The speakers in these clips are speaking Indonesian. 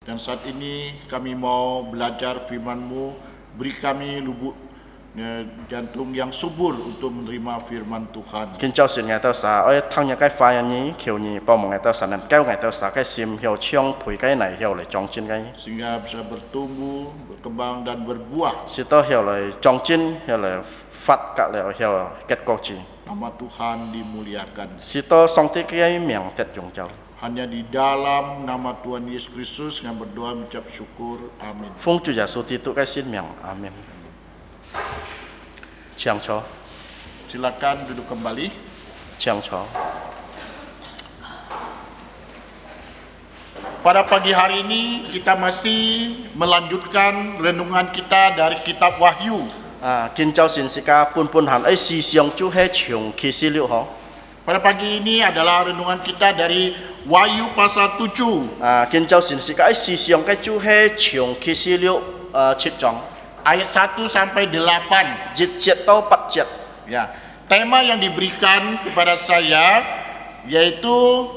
Dan saat ini kami mau belajar firman-Mu, beri kami lubuk jantung yang subur untuk menerima firman Tuhan. Kinh Châu xin ngày tao sa, ơi thằng nhà cái phai nhí, kiểu nhí, bao mong ngày tao sa, nên kéo ngày tao sa cái sim hiểu chiong, phủi cái này hiểu lại trong chân cái. Sehingga bisa bertumbuh, berkembang dan berbuah. Si tao hiểu lại trong chân, hiểu lại phát cả lại hiểu kết cấu chi. Nama Tuhan dimuliakan. Si tao xong tới cái miệng tết dùng châu. Hanya di dalam nama Tuhan Yesus Kristus yang berdoa mengucap syukur. Amin. Phung Chúa Giêsu Kitô cái xin miệng. Amin. Chiang cho. Silakan duduk kembali. Chiang cho. Pada pagi hari ini kita masih melanjutkan renungan kita dari kitab Wahyu. Kinh Châu xin sika pun han ai si siang chu he chung ki si liu ho. Pada pagi ini adalah renungan kita dari Wahyu pasal 7. Kinh Châu xin sika ai si siang cái chu he chung ki si liu chit chong. Ayat 1 sampai 8. Jit jet tau pat jet. Ya, tema yang diberikan kepada saya yaitu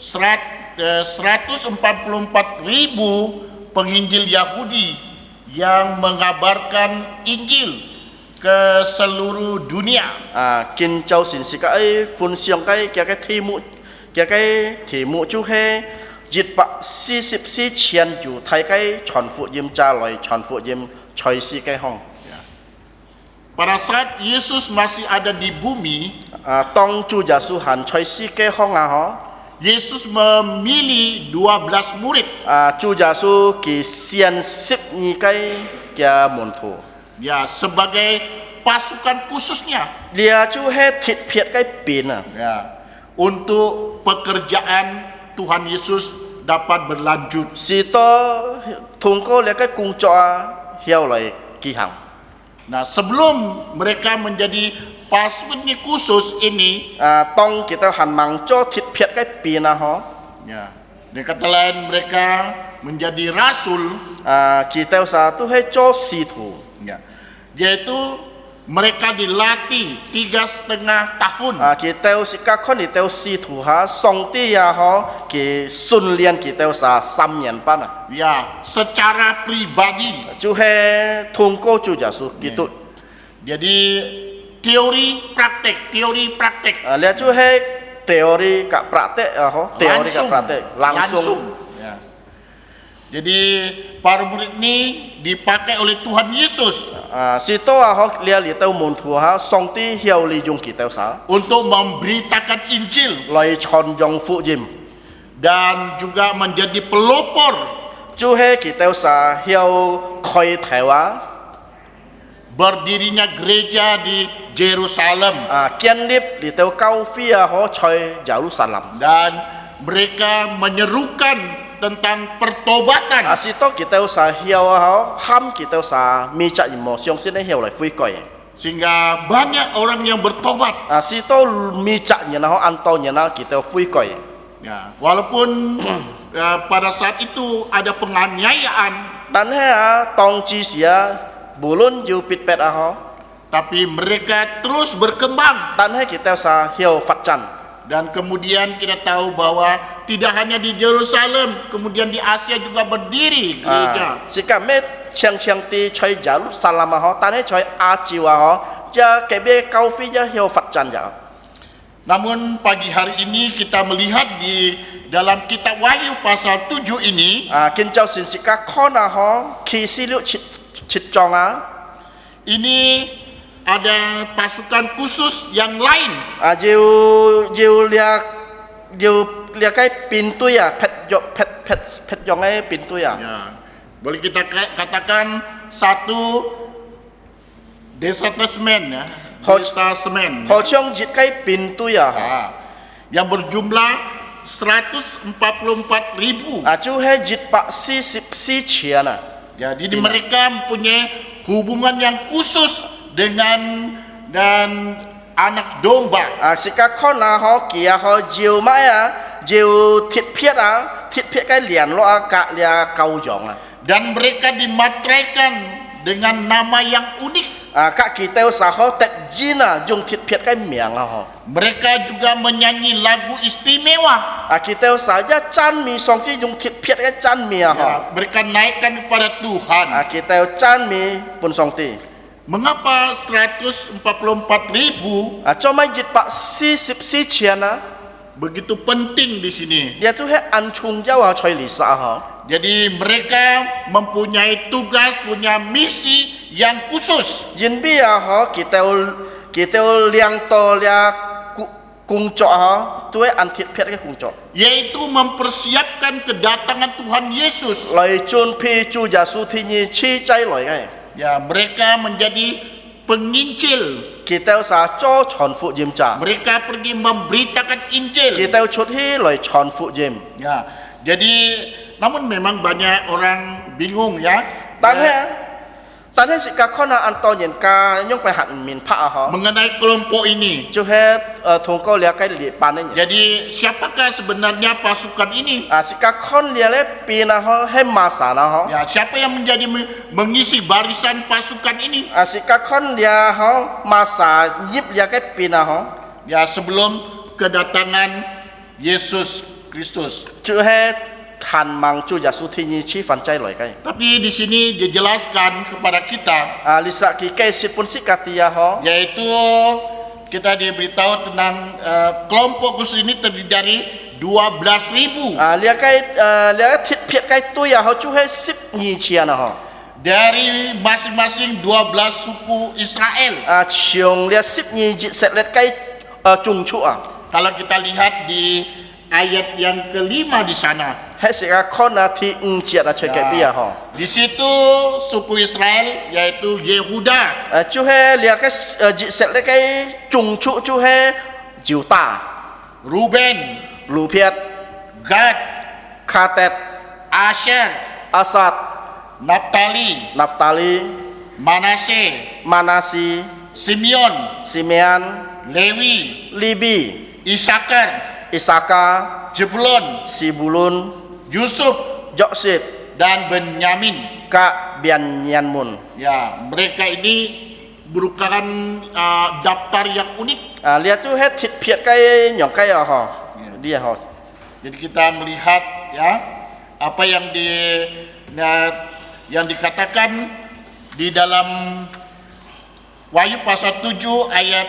144.000 penginjil Yahudi yang mengabarkan Injil ke seluruh dunia. Kinh Châu xin sika ai phun siang cái thi mụ chu he jit pa si sip si chien ju thai cái chọn phụ yếm cha loi chọn phụ yếm choi si cái hong. Pada saat Yesus masih ada di bumi, tong Chúa Giêsu han choi si cái hong ho. Yesus memilih 12 murid. Chúa Giêsu ki sian sip ni cái kia môn thủ. Ya, sebagai pasukan khususnya. Dia chu he thịt phiệt cái pin Ya, untuk pekerjaan Tuhan Yesus dapat berlanjut. Si to thung ko le cái cung cho hiao lại ki hang. Nah, sebelum mereka menjadi pasukan khusus ini, tong kita han mang cho thịt phiệt cái pin ho. ya, dengan kata lain mereka menjadi rasul. Kita sa tu he cho si thủ. Ya, yaitu mereka dilatih 3,5 tahun. Kita si kakon di teu si thủ ha song ti ya ho ki sun lian kita sa 3 年半 Ya, secara pribadi. Chu he thung ko Chúa Giêsu Kitô. Jadi teori praktek. Lihat chu he teori ka praktek ho, teori ka praktek langsung. Ya. Jadi para murid ini dipakai oleh Tuhan Yesus. Si to ho lihat li teu mun thu ha song ti hiao li jung kita sa untuk memberitakan Injil loi chon jong fu jim dan juga menjadi pelopor. Chu he kita sa hiao khoi thaiwa berdirinya gereja di Yerusalem. Kian lip di teu kau fia ho choi Jerusalem. Dan mereka menyerukan tentang pertobatan. Si to kita sa hiao ho ham kita sa mi cha mo siong sin hiao lai fui koi. Sehingga banyak orang yang bertobat. Si to mi cha nya ho an to nya na kita fui koi. Ya, walaupun pada saat itu ada penganiayaan, dan he tong chi sia bulun ju pit pet ho, tapi mereka terus berkembang. dan he kita sa hiao fat chan. Dan kemudian kita tahu bahwa tidak hanya di Yerusalem, kemudian di Asia juga berdiri gereja. Sika me chiang ti choi Jerusalem ho, dan he choi a jiwa ho, ja kebe kau fi ja hiao fat chan ja. Namun pagi hari ini kita melihat di dalam kitab Wahyu pasal 7 ini, Kinh Châu xin sika khona ho ki si liu chit chong ini ada pasukan khusus yang lain. Jiu lia cái pintu ya pet jong ai pintu ya. Boleh kita katakan satu detasmen ya. Detasmen. Ho chong jit cái pintu ya. Yang berjumlah 144.000. Chu he jit pa si chian. Jadi mereka mempunyai hubungan yang khusus dengan anak domba. Sika khona ho kia ho jiu mai jiu thịt phiết cái liền lo ka lia kau jong. Dan mereka dimateraikan dengan nama yang unik. các kỳ teo sa ho tet jina jung thit phiet cái miệng ho Mereka juga menyanyi lagu istimewa. kỳ teo sa ja chan mi song chi jung thit phiet cái chan mi ho Ya, mereka naikkan kepada Tuhan. kỳ teo chan mi pun song ti Mengapa 144.000 cho mai jit pa si sip si chiana begitu penting di sini? dia tu he an chung ja wa choi li sa ho Jadi mereka mempunyai tugas, punya misi yang khusus. jin bi ho kỳ teo liang to lia cung cho ho tu he an thit phiet cái cung cho Yaitu mempersiapkan kedatangan Tuhan Yesus. loi chun pi chu ja su thi ni chi chai loi cái Ya, mereka menjadi penginjil. kỳ teo sa cho chon fu jim cha Mereka pergi memberitakan Injil. kỳ teo chut hi loi chon fu jim Ya, jadi namun memang banyak orang bingung ya. tan he si ka khona an to yen ka nyong pai han min pha ho Mengenai kelompok ini. chu he thong ko lia kai li pan ne Jadi siapakah sebenarnya pasukan ini? si ka khon lia le pi na ho he ma sa na ho Ya, siapa yang menjadi mengisi barisan pasukan ini? si ka khon lia ho ma sa yip lia kai pi na ho Ya, sebelum kedatangan Yesus Kristus. chu he khan mang chu ja su thi ni chi fan chai loi kai Tapi di sini dijelaskan kepada kita, lisa ki kai si pun si katia ho yaitu kita diberitahu tentang kelompok khusus ini terdiri dari 12.000 lia thit phiet kai tu ya ho chu he sip ni chia na ho dari masing-masing 12 suku Israel. chiong lia sip ni jit set let kai chung chu Kalau kita lihat di ayat yang kelima di sana, he si ka khon na thi chiat a choi kai bia ho di situ suku Israel yaitu Yehuda, chú he lia cái dị sẽ lấy cái trùng trụ chú he chiều ta Ruben, lù phiệt Gad, Khatet Asher, Asad Naphtali, Naphtali Manase, Manasi Simeon, Simeon Lewi, Libi Isakar, Isaka Zebulon, Sibulun Yusuf, Joksip dan Benyamin. Ka Bian Yanmun Ya, mereka ini merupakan daftar yang unik. lia chú hết thịt phiệt cái nhỏng cái ho dia ho Jadi kita melihat ya apa yang dikatakan di dalam Wahyu pasal 7 ayat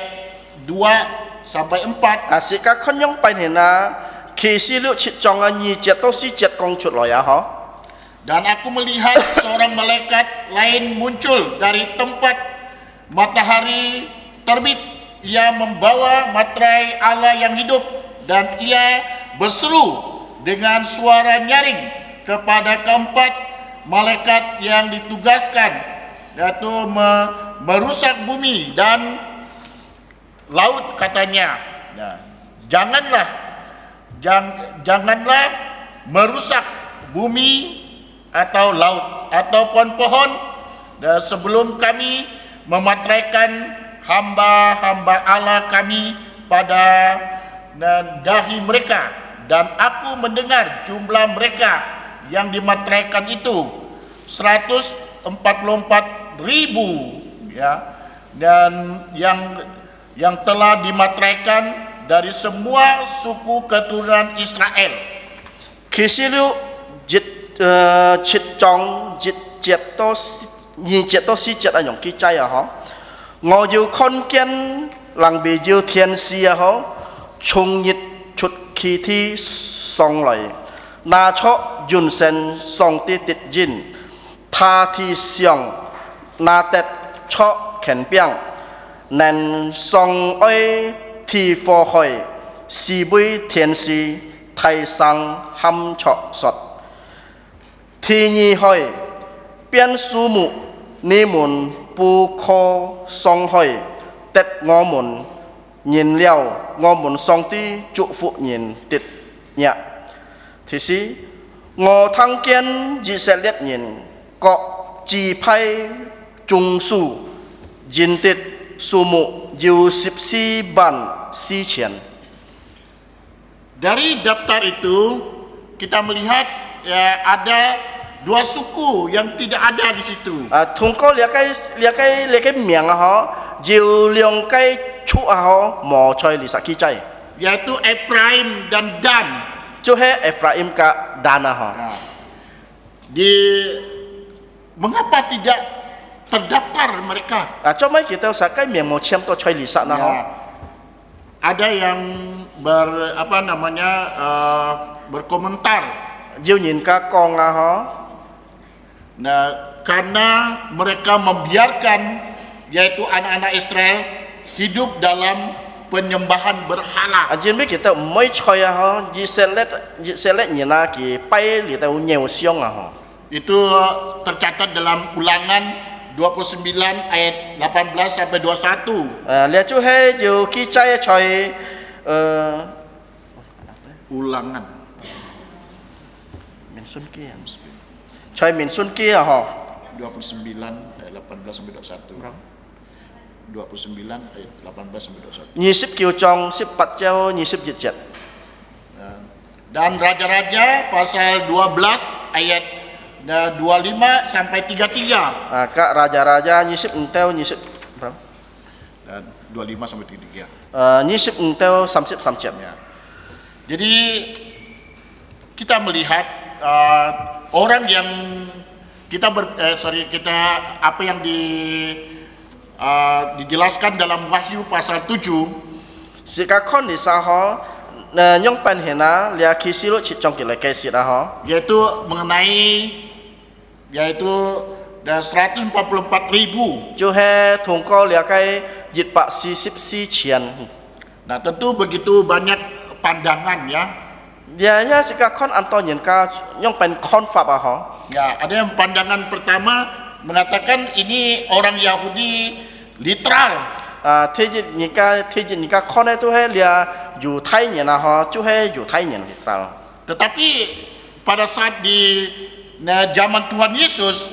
2 sampai 4. si ka khon nhong pai ne na khi si lu chit chong ni jet to si jet kong chut lo ya ho Dan aku melihat seorang malaikat lain muncul dari tempat matahari terbit. Ia membawa materai Allah yang hidup dan ia berseru dengan suara nyaring kepada keempat malaikat yang ditugaskan, yaitu merusak bumi dan laut, katanya. Nah, janganlah merusak bumi atau laut atau pohon-pohon sebelum kami memateraikan hamba-hamba Allah kami pada dahi mereka. Dan aku mendengar jumlah mereka yang dimateraikan itu 144.000 ya, dan yang telah dimateraikan dari semua suku keturunan Israel. khi si lu jit chit chong jit jet to ni jet to si jet anh ki chai ho ngồi yêu con kiên làng bì yêu thiên si ho chung nhit chut khi thi song lại na cho yun sen song ti tit jin tha thi xiang na tet cho khen piang nen song oi thi phò hỏi si bui thiên si thay sang ham cho sọt thi nhi hỏi biên su mụ ni mun bu kho song hỏi tết ngõ mun nhìn liao ngõ mun song ti trụ phụ nhìn tịt nhẹ thì si ngõ thăng kiên dị sẽ liệt nhìn cọ chỉ phai trung su jin tịt su mụ jiu sip si ban si chen. Dari daftar itu kita melihat ya, ada dua suku yang tidak ada di situ. Thông qua cái miệng họ diều lượng cái chú họ mò chơi lì saki chay Yaitu Efraim dan Dan. chú he Ephraim ka Dan họ Nah, mengapa tidak terdaftar mereka? cho mấy kita usah cái miệng mò chiam to chơi lì sa na họ Ya, ada yang berkomentar. diều nhìn ka con họ Nah, karena mereka membiarkan yaitu anak-anak Israel hidup dalam penyembahan berhala. Jin biết kita mới chơi họ di select nhìn na ki bay lì tao nhiều xiong họ Itu tercatat dalam Ulangan 29 ayat 18 sampai 21. lihat chú he diều ki chay chơi Ulangan miền xuân kia chơi miền xuân kia họ 29 ayat 18 sampai 21. 29 ayat 18 sampai 21. 20 kiều trong 18 jauh 20 jejak Dan Raja-Raja pasal 12 ayat 25 sampai 33. kak raja-raja 20 entel 20 berapa? Dan 25 sampai 33. 20 entel 30 Ya. Jadi kita melihat orang yang apa yang dijelaskan dalam Wahyu pasal 7 Jika kon di saho nyong pan hena lia kisi lo cicong kila kesi dah ho yaitu mengenai 144.000. jo he thong ko lia kai jit pak si sip si cian Nah, tentu begitu banyak pandangan ya. dia nya sika kon anton yen ka nyong pan kon fa ba ho Ya, ada yang pandangan pertama mengatakan ini orang Yahudi literal. thế nika kon itu he lia ju thai nyen na ho ju he ju thai nyen literal Tetapi pada saat di zaman Tuhan Yesus,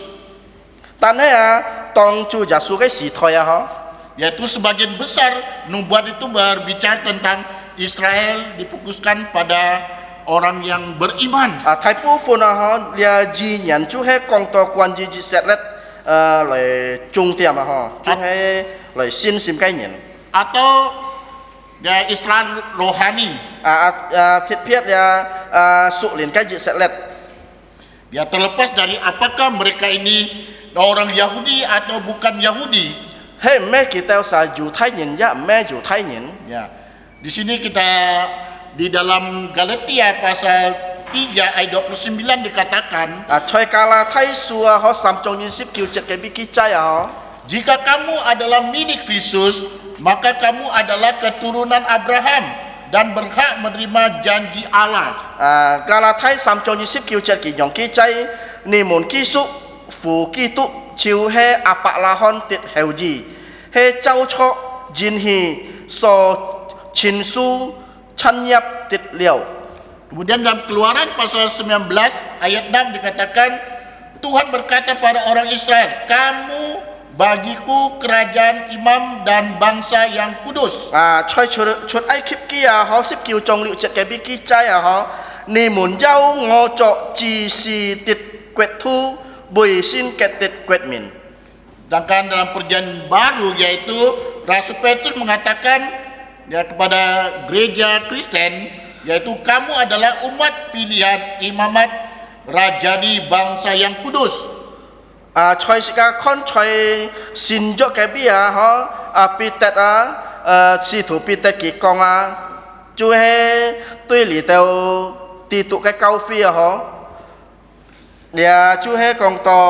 tan he tong chu jasu kai si thoi ho yaitu sebagian besar nubuat itu berbicara tentang Israel difokuskan pada orang yang beriman. thai pu fu na ho lia ji nyen chu he kong to kwan ji ji set let lai chung tiam ho chu he lai sin sim kai nyen Atau Israel rohani. thiết piet ya su lin kai ji set let Ya, terlepas dari apakah mereka ini orang Yahudi atau bukan Yahudi. he me kita sa ju thai nyen ya me ju thai nyen Ya, di sini kita di dalam Galatia pasal 3 ayat 29 dikatakan, choi kala thai sua ho sam chong yin sip kiu chet ke bi ki chai ho jika kamu adalah milik Kristus, maka kamu adalah keturunan Abraham dan berhak menerima janji Allah. kala thai sam chong yin sip kiu chet ki yong ki chai ni mon ki su fu ki tu chiu he apak la hon tit heu ji he chau cho jin hi so chin su chan yap tit liao Kemudian dalam Keluaran pasal 19 ayat 6 dikatakan, Tuhan berkata pada orang Israel, kamu bagiku kerajaan imam dan bangsa yang kudus. choi chut ai kip ki ho sip kiu chong liu chet ke bi ki chai ho ni mon jau ngo cho chi si tit kwet thu bui sin ket tit kwet min Sedangkan dalam perjanjian baru yaitu Rasul Petrus mengatakan kepada gereja Kristen, yaitu kamu adalah umat pilihan imamat rajani bangsa yang kudus. choi sika kon choi sin jo ke bi ho pi tet si thu pi tet ki kong chu he tui li teo ti tu cái cao phi ho lia chu he kong to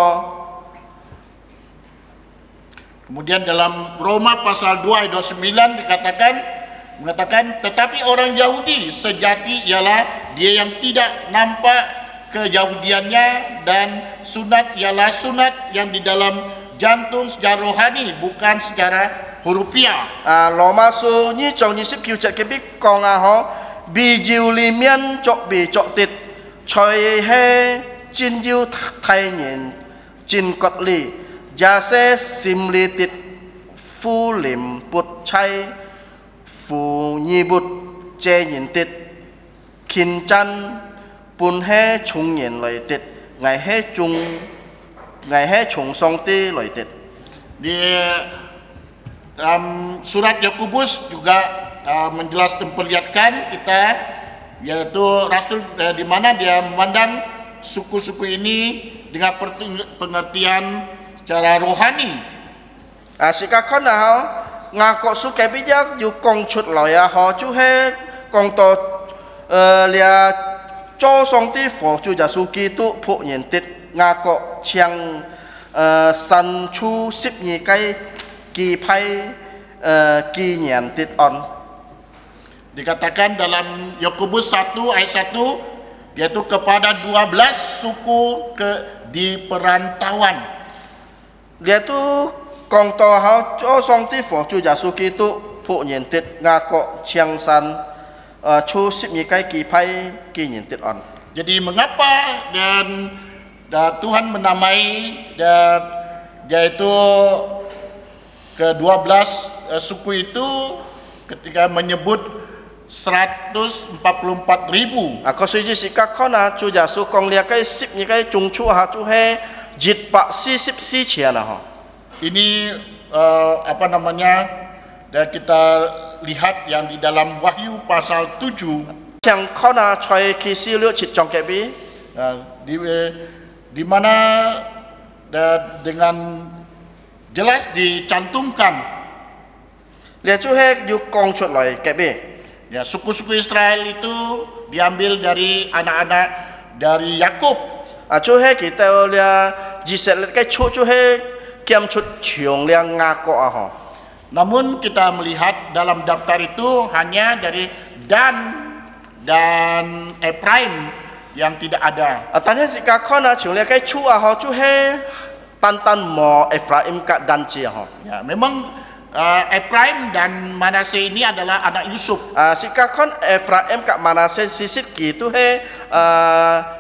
Kemudian dalam Roma pasal 2 ayat 29 mengatakan tetapi orang Yahudi sejati ialah dia yang tidak nampak keyahudiannya dan sunat ialah sunat yang di dalam jantung secara rohani bukan secara hurufiah. Roma su ni chong ni sip kiu chet ke bi kong ho bi jiu li mian chok bi chok tit choi he jin jiu thai nyen jin kot li ja se sim li tit fu lim put chai fu ni but je nyen tit kin chan pun he chung nyen lai tit ngày he chung song ti loi tit. Di dalam surat Yakobus juga menjelaskan perlihatkan kita yaitu Rasul di mana dia memandang suku-suku ini dengan pengertian secara rohani. Sika khon na ho ngakok su ke bijak yu kong chut loi ho chu he kong to lia cho song ti phổ chu Giêsu Kitô phụ nhiên tit ngakok chiang san chu sip ni kai ki pai ki nyen tit on. Dikatakan dalam Yakobus 1 ayat 1 yaitu kepada 12 suku di perantauan. Dia tu kong to ho cho song ti phổ chu Giêsu Kitô phụ nhiên tit ngakok chiang san chu sip ni kai ki pai ki nyen tit on. Jadi mengapa dan Tuhan menamai dan yaitu ke-12 suku itu ketika menyebut 144.000. Ko suji sika khona chu Giêsu kong lia kai sip ni kai chung chu ha chu he jit pa si sip si chian ha. Ini dan kita lihat yang di dalam Wahyu pasal 7 Chang khona choi ki si lu chit chong ke bi di mana dengan jelas dicantumkan lia chu he yu kong chut loi ke bi. ya suku-suku Israel itu diambil dari anak-anak dari Yakub. Chu he ki ta lia ji set le kai chu chu he kiam chut chiong lia nga ko a ho. Namun kita melihat dalam daftar itu hanya dari dan Efraim yang tidak ada. Tanya sika khona chung lia kai chu a ho chu he tan mo Efraim ka dan chi ho. Ya, memang Efraim dan Manase ini adalah anak Yusuf. Sika khon Efraim ka Manase sisit ki tu he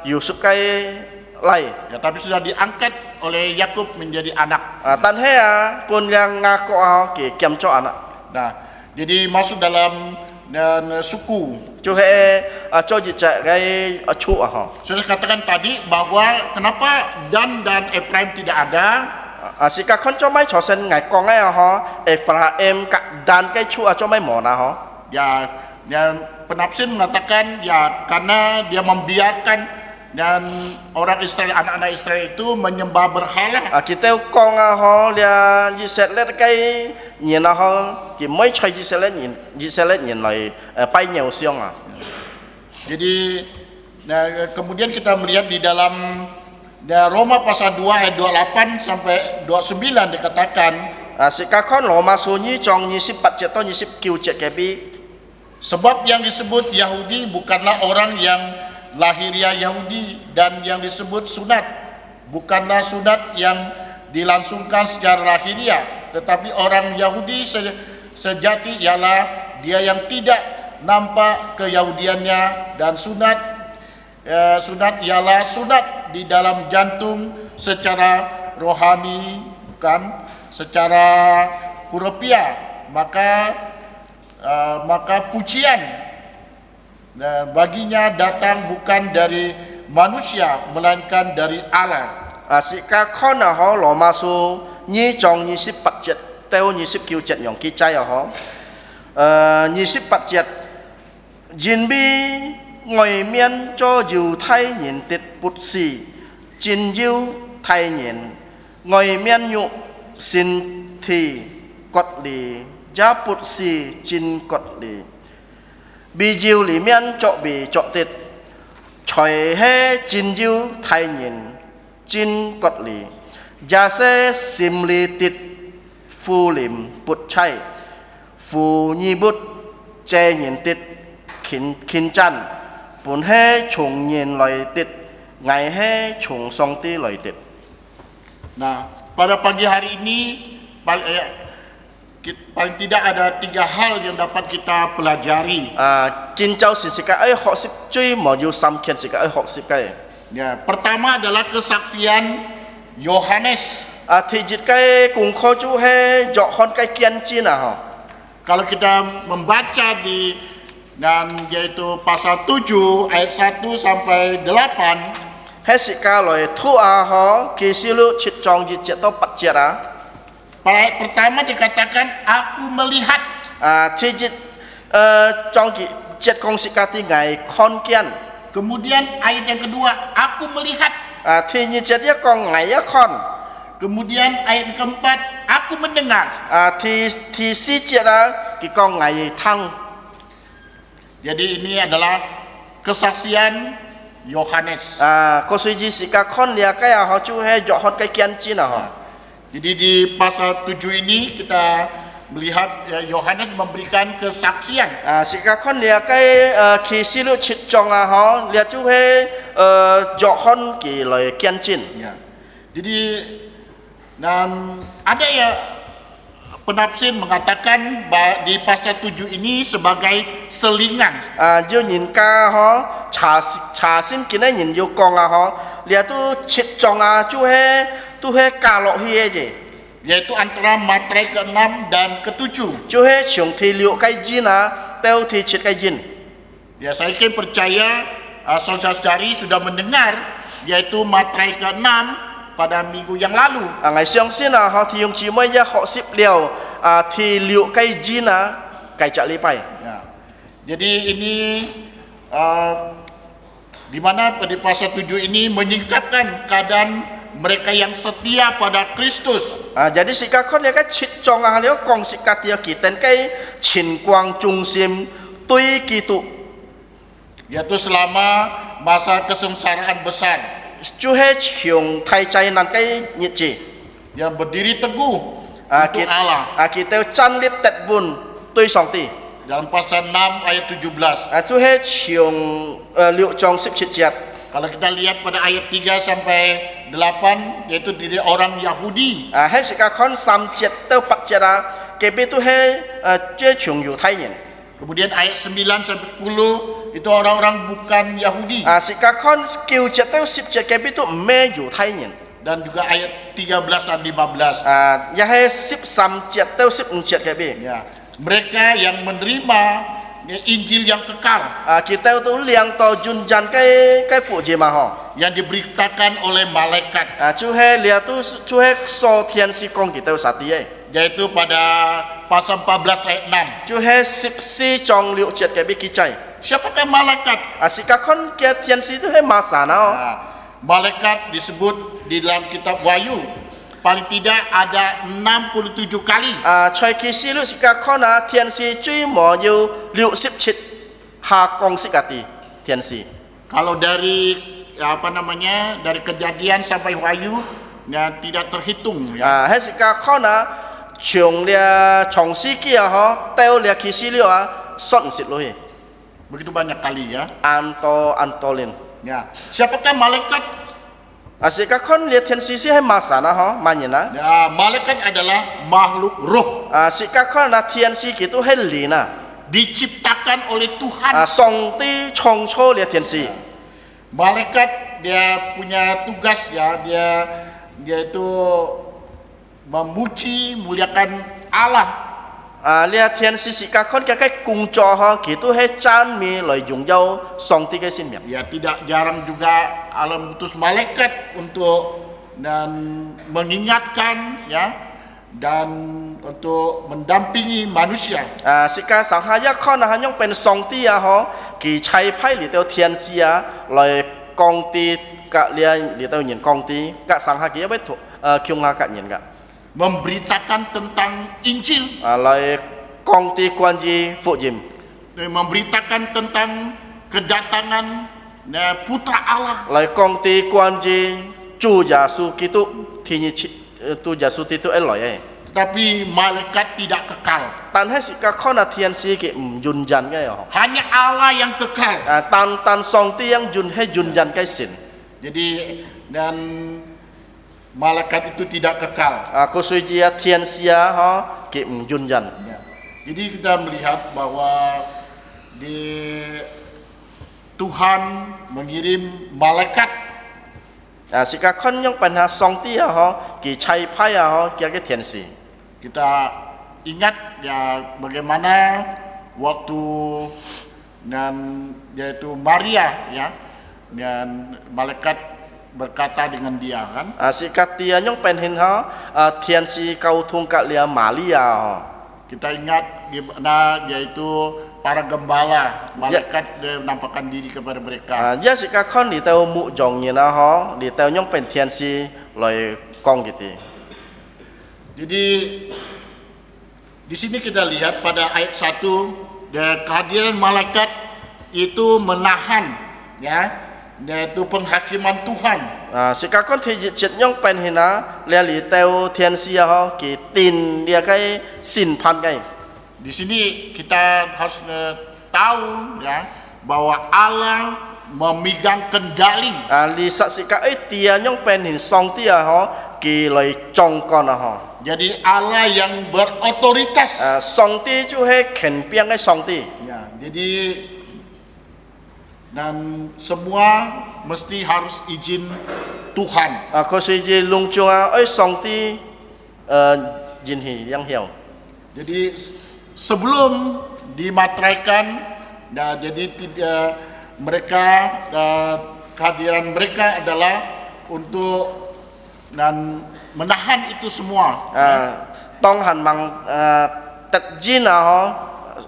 Yusuf kai lai. Ya, tapi sudah diangkat oleh Yakub menjadi anak. Tan he pun yang ngako ho ki kiam cho anak. Nah, jadi masuk dalam dan suku. Chu he cho ji cha kai chu a ho. Sudah katakan tadi bahwa kenapa dan Efraim tidak ada. Sika khon cho mai cho sen ngai kong ai ho Efraim ka dan kai chu a cho mai mo na ho. Ya, yang penafsir mengatakan ya karena dia membiarkan dan orang Israel, anak-anak Israel itu menyembah berhala. Kita kong a ho lia ji set let kai nyen a ho ki mai chai ji set let nyen lai pai nyau siong a. Jadi kemudian kita melihat di dalam Roma pasal 2 ayat 28 sampai 29 dikatakan sika khon Roma sunyi chong 28 jet to 29 jet ke bi. Sebab yang disebut Yahudi bukanlah orang yang lahiriah Yahudi, dan yang disebut sunat bukanlah sunat yang dilangsungkan secara lahiriah, tetapi orang Yahudi sejati ialah dia yang tidak nampak keyahudiannya, dan sunat ialah sunat di dalam jantung secara rohani, bukan secara hurufiah. Maka pujian baginya datang bukan dari manusia melainkan dari Allah. Sika khona ho Roma su ni chong 28 jet teo 29 jet yong ki chai ho. 28 jet jin bi ngồi miên cho dù thay nhìn tiết bút xì chín dư thay nhìn ngồi miên nhụ xin thì quật lì giá bút xì chín quật lì bị dư lì miên cho bị cho tiết choi he chín dư thay nhìn chín quật lì giá xe sim lì tiết phu lim bút chay phu nhi bút che nhìn tiết kinh chân Pun he chung yin loi tit, ngai he chung song ti loi tit. Nah, pada pagi hari ini paling tidak ada 3 hal yang dapat kita pelajari. Jin chau si sika ai hok sip cui mo yu sam kian sika ai hok sip kai. Ya, pertama adalah kesaksian Yohanes. Thì jit kai kung kho chu he jok hon kai kian chin ho. Kalau kita membaca dan yaitu pasal 7 ayat 1 sampai 8, hết sự ca lời thu à họ kỳ siêu lụ chít trong gì chết to bắt chết à Ayat pertama dikatakan aku melihat. thì gì trong gì chết công sự ca thì ngày con kiên Kemudian ayat yang kedua, aku melihat. thì như chết ya con ngày ya con Kemudian ayat yang keempat, aku mendengar. thì si chết à cái con ngày thăng Jadi ini adalah kesaksian Yohanes. có suy gì sự ca con lia cái à họ chú hay dọn họ cái kiên chi nào họ Jadi di pasal 7 ini kita melihat ya, Yohanes memberikan kesaksian. sự ca con lia cái kỳ siêu lụ chít trong à họ lia chú hay dọn họ cái lời kiên chi Ya. Jadi dan ada ya penafsir mengatakan di pasal 7 ini sebagai selingan. yêu nhìn ca họ trả xin cái này nhìn yêu con à họ lia tu chít trong à chú hay cả lộ hi gì Yaitu antara materai ke-6 dan ke-7. chú hay chúng thì liệu cái gì na teo thì chít cái gì Ya, saya yakin percaya saudara-saudari sudah mendengar yaitu materai ke-6 pada minggu yang lalu. ngày sáng xin à họ thì dùng chỉ mới ya họ ship liều thì liệu cái gì na cái chả lý bay Ya. Jadi ini di mana pada pasal 7 ini menyingkapkan keadaan mereka yang setia pada Kristus. jadi sự ca con cái chít trong à liều con sự ca tia kỳ tên cái chính quang trung sim tuy kỳ tụ Yaitu selama masa kesengsaraan besar chú hay chúng thay chạy nan cái nhiệt gì yang berdiri teguh untuk Allah. kita chan lip tet bun tuy song ti Dalam pasal 6 ayat 17. chú hay chúng liệu trong sip chít chít Kalau kita lihat pada ayat 3 sampai 8 yaitu diri orang Yahudi. hết sự ca con sam chít teo bắt chít à cái bên tu hay chơi chúng yêu thái nhân Kemudian ayat 9 sampai 10 itu orang-orang bukan Yahudi. sự ca con kêu chít teo sip chít cái bên tu mê yêu thái nhân Dan juga ayat 13 dan 15. ya hay sip sam chít teo sip chít cái bên Ya. Mereka yang menerima Injil yang kekal kita tu liang to jun jan cái phụ gì mà họ yang diberitakan oleh malaikat, chú hay liang tu chú hay so thiên si công kita sati ấy yaitu pada pasal 14 ayat 6. chú hay sip si trong liệu chít cái bên kia chạy Siapakah malaikat? sự ca con kia thiên si tu hay masa nào Malaikat disebut di dalam kitab Wahyu paling tidak ada 67 kali. chơi kỳ si lu sự ca con thiên si truy mò yêu liệu sip chít hà công si cả ti thiên si Kalau dari dari kejadian sampai Wahyu ya tidak terhitung ya. hết sự ca con trường lia trong si kia họ teo lia kỳ si lu son sit lu Begitu banyak kali ya. antolin Ya. Siapakah malaikat? sự ca con lia thiên si si hay masa na họ mà nhìn na Ya, malaikat adalah makhluk roh sự ca con thiên si gitu hay lì na diciptakan oleh Tuhan. song ti chong cho lia thiên si Malaikat dia punya tugas ya, dia itu memuji, muliakan Allah. lia thiên si sự ca con cái cung cho họ gitu hay chan mi lời dùng dâu song ti cái xin miệng Ya, tidak jarang juga Allah mengutus malaikat untuk dan mengingatkan ya dan untuk mendampingi manusia. sự ca sang hai ya con hanya pen song ti họ kỳ chay phai li teo thiên si lời công ty cả lia li teo nhìn công ty cả sang hai kia với kyung ha cả nhìn cả Memberitakan tentang Injil, lời công ty quan gì phụ dìm memberitakan tentang kedatangan Putra Allah. lời công ty quan gì chu giả su kitu thì như tu giả su titu eloi Tetapi malaikat tidak kekal. tan hết sự ca con thiên si cái yun jan cái họ Hanya Allah yang kekal. tan song ti yang yun hay yun jan cái sin Jadi dan malaikat itu tidak kekal. cô suy chi thiên si họ cái yun jan Ya. Jadi kita melihat bahwa Tuhan mengirim malaikat sự ca con yang pen song ti họ cái chay phai họ cái thiên si Kita ingat ya bagaimana waktu dan yaitu Maria ya dan malaikat berkata dengan dia kan. Sika tia nyong pen hin ho tian si kau tung kat lia Malia ho. Kita ingat gimana yaitu para gembala, malaikat dia menampakkan diri kepada mereka. Ya sika kon di tau mu jong ni na ho, di tau nyong pen tian si loi kong gitu. Jadi di sini kita lihat pada ayat 1 kehadiran malaikat itu menahan ya, yaitu penghakiman Tuhan. Sika kon thi jit nyong pen hina lia li tau tian si ho ki tin dia kai sin pan kai. Di sini kita harus tahu ya bahwa Allah memegang kendali. Li sak sika tia nyong pen hin song tia ho ki loi chong kon ho. Jadi Allah yang berotoritas. Song ti ju he ken piang kai song ti. Ya, jadi dan semua mesti harus izin Tuhan. Ko si ji lung chung song ti jin hi yang hiao. Jadi sebelum dimateraikan, nah, jadi mereka kehadiran mereka adalah untuk dan menahan itu semua. Tong han mang tet jin ho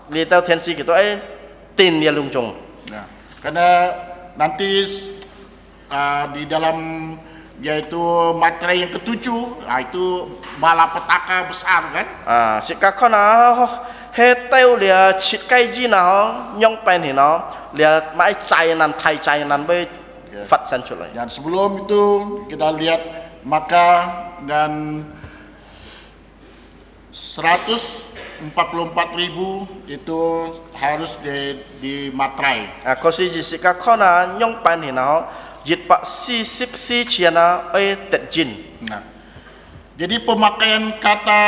li tau tian si gitu tin dia lung chung. Nah, karena nanti di dalam yaitu materai yang ketujuh, itu malapetaka besar kan. Sika kona he teu lia chit kai ji na ho nyong pen hi no lia mai chai nan thai chai nan be fat san chu lai. Dan sebelum itu kita lihat maka dan 144.000 itu harus dimaterai. Ko si ji sika kona nyong pen hi no jit pak si sip si chiana tet jin. Nah, jadi pemakaian kata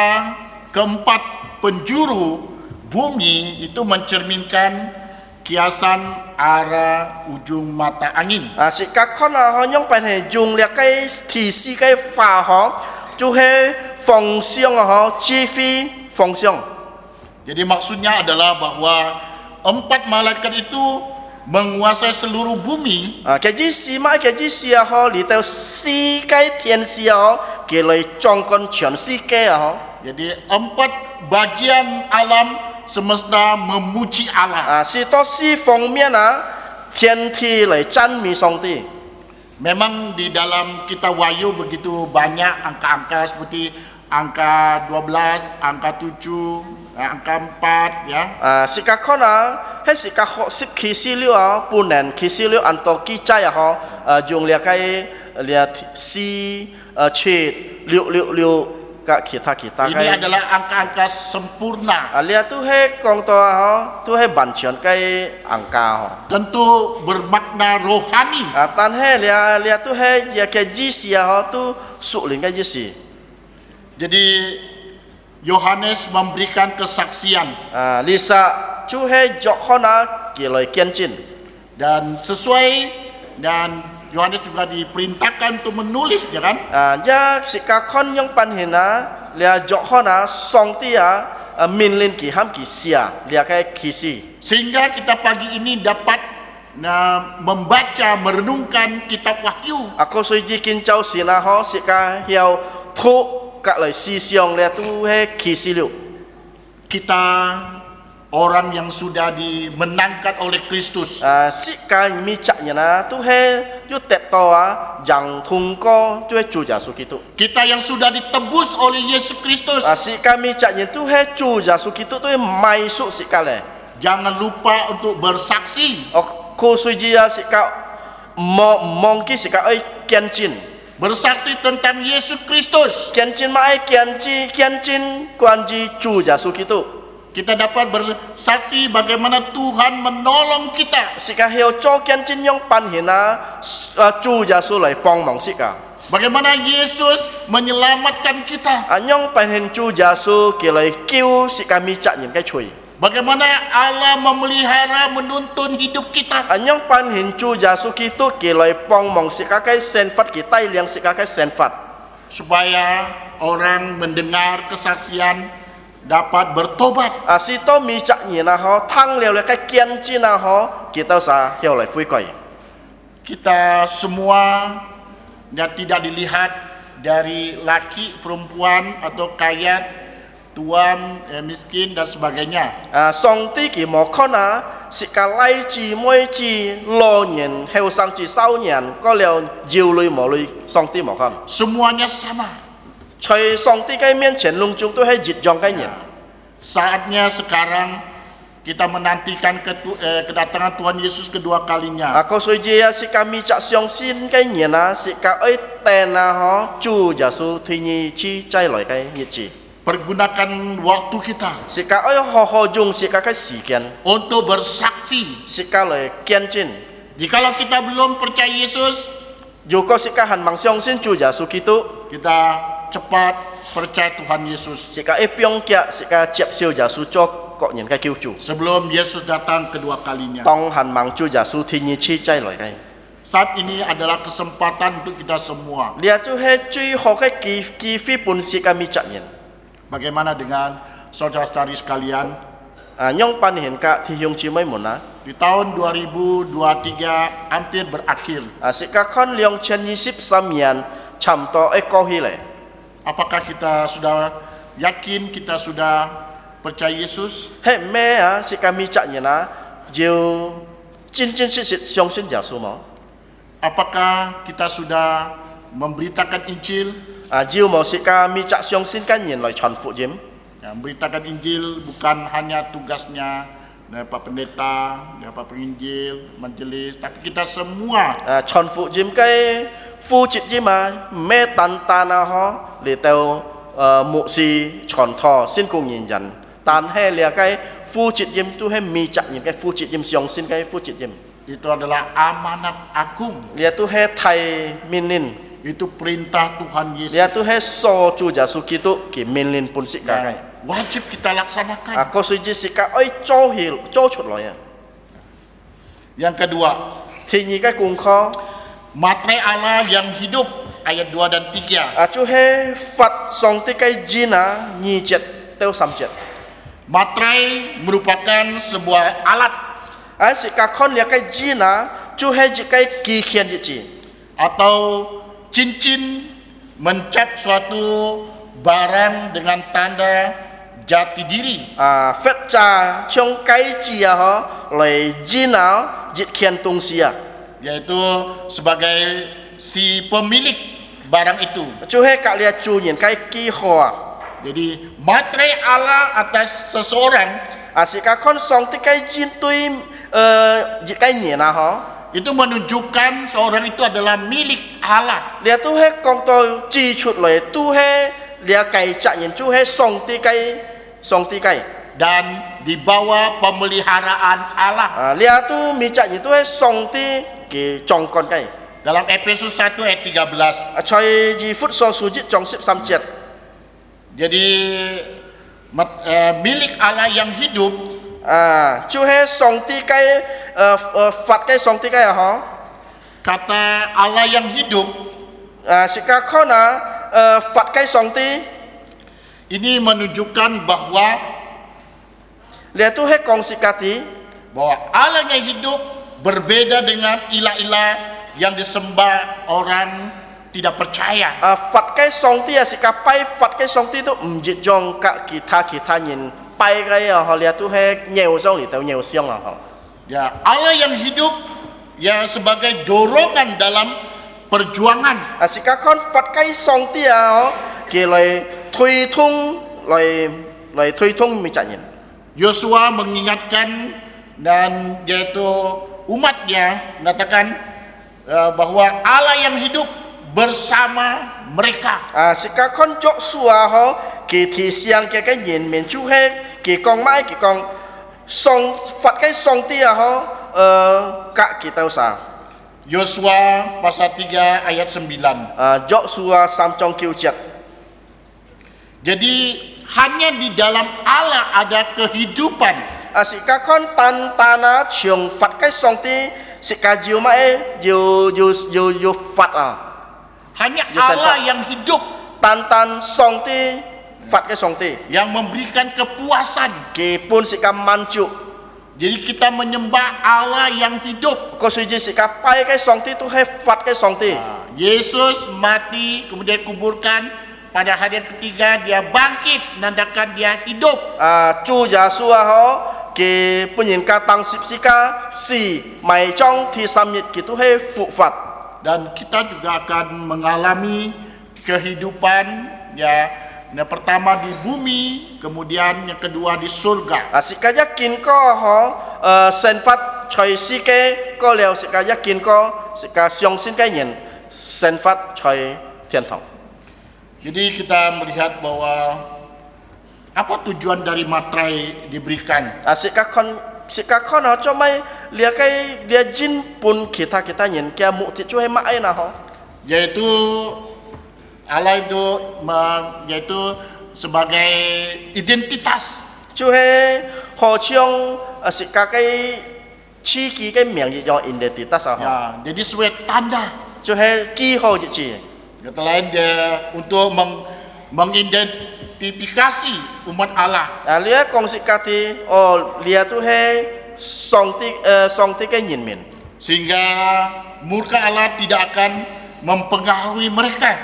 keempat penjuru bumi itu mencerminkan kiasan arah ujung mata angin. Sika kona ho nyong pen he jung lia kai thi si kai fa ho chu he fong xiong ho chi fi fong xiong. Jadi maksudnya adalah bahwa 4 malaikat itu menguasai seluruh bumi. Cái gì xí mà cái gì xí ho li tao xí cái thiên xí ho cái lời trong con chuyển xí cái ho. Jadi 4 bagian alam semesta memuji Allah. Si to si phong mian thiên thi lời chân mi song ti. Memang di dalam kitab Wahyu begitu banyak angka-angka seperti angka 12, angka 7, angka 4 ya. Sika kona he sika ho sip ki si liu punen ki si liu anto ki chai ho jung lia kai lia si che liu ka kita Ini adalah angka-angka sempurna. Lia tu he kong to ho tu he ban chion kai angka ho. Tentu bermakna rohani. Tan he lia tu he ya ke ji si ho tu su ling kai ji si. Jadi Yohanes memberikan kesaksian. Lisa chu he jok hona ki loi kian chin. Dan sesuai dan Yohanes juga diperintahkan untuk menulis ya kan. Ja sika kon yang pan hina lia jok hona song tia min lin ki ham ki sia lia kai kisi. Sehingga kita pagi ini dapat membaca merenungkan kitab Wahyu. Aku suji kin chau sina ho sika hiao thu ka loi si siong lia tu he kisi liu. Kita orang yang sudah dimenangkan oleh Kristus. Sika mi cak nyana tu he yu tet to jang thung ko tu he chu Yesus Kristus. Kita yang sudah ditebus oleh Yesus Kristus. Sika mi cak nyen tu he chu Yesus Kristus tu he mai su sika le. Jangan lupa untuk bersaksi. Ko suji ya sika mongki sika kian chin. Bersaksi tentang Yesus Kristus. Kian chin mai kian chin kuan ji chu Yesus Kristus. Kita dapat bersaksi bagaimana Tuhan menolong kita. Sika hiao cho kian chin yong pan hina chu Yesus lai pong mong sika. Bagaimana Yesus menyelamatkan kita. Anyong pan hin chu Yesus ki lai kiu sika mi cak nyim kai chui. Bagaimana Allah memelihara menuntun hidup kita. Anyong pan hin chu Yesus Kristus ki lai pong mong sika kai sen fat ki tai liang sika kai sen fat. Supaya orang mendengar kesaksian dapat bertobat. Si to mi cak nyina ho thang liao le kai kian chin ho kita sa hiao lai fui koi. Kita semua dan tidak dilihat dari laki, perempuan atau kaya, tuan, miskin dan sebagainya. 上帝佢無可能是個來自每自老年後生至少年，嗰了搖類無類，上帝無可能。 Semuanya sama. 在上帝嘅面前，隆中都係一樣嘅人。 Saatnya sekarang kita menantikan kedatangan Tuhan Yesus kedua kalinya. 啊，嗰所以啊，是個咪則相信嘅人啊，是個愛等啊，嗬，主耶穌推你去再來嘅日子， Pergunakan waktu kita 是個愛好好用是個嘅時間， untuk bersaksi. 是個來見證。 Jikalau kita belum percaya Yesus, 如果是個還未相信主耶穌基督， kita cepat percaya Tuhan Yesus 是個愛表嘅，是個接受耶穌作個人嘅救主。 sebelum Yesus datang kedua kalinya. 當還未主耶穌推你去再來嘅。 Saat ini adalah kesempatan untuk kita semua. 呢就係最好嘅機會，本是個咪責任。 Bagaimana dengan saudara-saudari sekalian? 啊，讓班人嘅弟兄姊妹們啊， Di tahun 2023 hampir berakhir. 啊，是個看2023年差唔多過去咧。 Apakah kita sudah yakin kita sudah percaya Yesus? 係咩啊？是個咪責任啊，要真真實實相信耶穌冇？ Apakah kita sudah memberitakan Injil? 啊，要冇是個咪責相信嘅人來傳福音。 Ya, memberitakan Injil bukan hanya tugasnya dari Pak Pendeta, dari Pak Penginjil, majelis, tapi kita semua 啊，傳福音嘅負責任啊，唔係單單啊，嗬，嚟到牧師傳道先供應人，但係你嘅負責任都係咪責任嘅負責任，相信嘅負責任。 itu adalah amanat agung, 你都係睇命令， itu perintah Tuhan 你 Yesus 都係所主耶穌基督嘅命令本色嘅。 yang wajib kita laksanakan. 啊，嗰所以是個愛做出來啊。 Yang kedua, 第二嘅功課 materai Allah yang hidup ayat 2 dan 3. 啊，就係法上帝嘅字啊，2節到3節。 Materai merupakan sebuah alat 啊，是個看你嘅字啊，就係一個機械嘅字。 atau cincin mencap suatu barang dengan tanda jati diri. 啊，法則從該字啊，嗬嚟字啊，一件東西啊， Yaitu sebagai si pemilik barang itu. 就係隔離主人嘅記號啊。 Jadi materai Allah atas seseorang 啊，是個看上帝嘅字對一個人啊，嗬。 itu menunjukkan seorang itu adalah milik Allah. 你都係講到指出嚟，都係你嘅責任，就係上帝嘅。 Dan di bawah pemeliharaan Allah. 啊，你都咪責任都係上帝嘅掌管嘅。 Dalam Efesus 1 ayat 13. 啊，在以弗所書1章13節。 Jadi milik Allah yang hidup 啊，就係上帝嘅法嘅上帝嘅嗬。 kata Allah yang hidup 啊，是個可能法嘅上帝， ini menunjukkan bahwa 你都係講是個啲。 bahwa Allah yang hidup berbeda dengan ilah-ilah yang disembah orang tidak percaya. 啊，法嘅上帝啊，是個拜法嘅上帝都唔一樣，กับ其他人拜嘅啊，嗬，你都係偶像嚟到偶像啊，嗬。 Ya, Allah yang hidup ya sebagai dorongan dalam perjuangan. 啊，是個看法嘅上帝啊，嗬，佢嚟推動嚟推動咪責任。 Yosua mengingatkan dan yaitu umatnya mengatakan bahwa Allah yang hidup bersama mereka. 啊，是個看作數啊，嗬，佢提醒嘅人民就係佢講咩？佢講法嘅上帝啊，嗬，格佢到啥？ Yosua pasal 3 ayat 9. 啊，作數啊3章9節。 Jadi hanya di dalam Allah ada kehidupan. 啊，是個看單啊，從法嘅上帝是個要咩？要法啊， Hanya Yes, Allah Pak. yang hidup 單上帝法嘅上帝， yang memberikan kepuasan. 佢本是個滿足， Jadi kita menyembah Allah yang hidup. Có suy gì sự cả bay cái song ti tu hay phật cái song ti. Yesus mati kemudian kuburkan, pada hari yang ketiga dia bangkit, menandakan dia hidup. Chúa Giêsu ho cái bùn nhiên ca tăng sip sika si mai trong thì sam nhật cái tu hay phụ phật. Dan kita juga akan mengalami kehidupan ya, yang pertama di bumi, kemudian yang kedua di surga. Sự cả giác kiến có ho sen phát trời si cái có liều sự cả giác kiến có sự cả xiong xin cái nhìn sen phát trời thiên堂. Jadi kita melihat bahwa apa tujuan dari materai diberikan. Sự cả con nó cho mấy lia cái lia jin pun kita nhìn kia mục thị chú hay mãi nào ho. Yaitu Allah itu yaitu sebagai identitas. Chú hay họ chiong sự cả cái chi ký cái miệng gì cho identitas ho. Ya, jadi sebagai tanda. Chú hay ký họ gì chi. Kata lain dia untuk mengidentifikasi umat Allah. Lia kong sự cả thì lia tu hay song ti cái nhìn mình. Sehingga murka Allah tidak akan mempengaruhi mereka.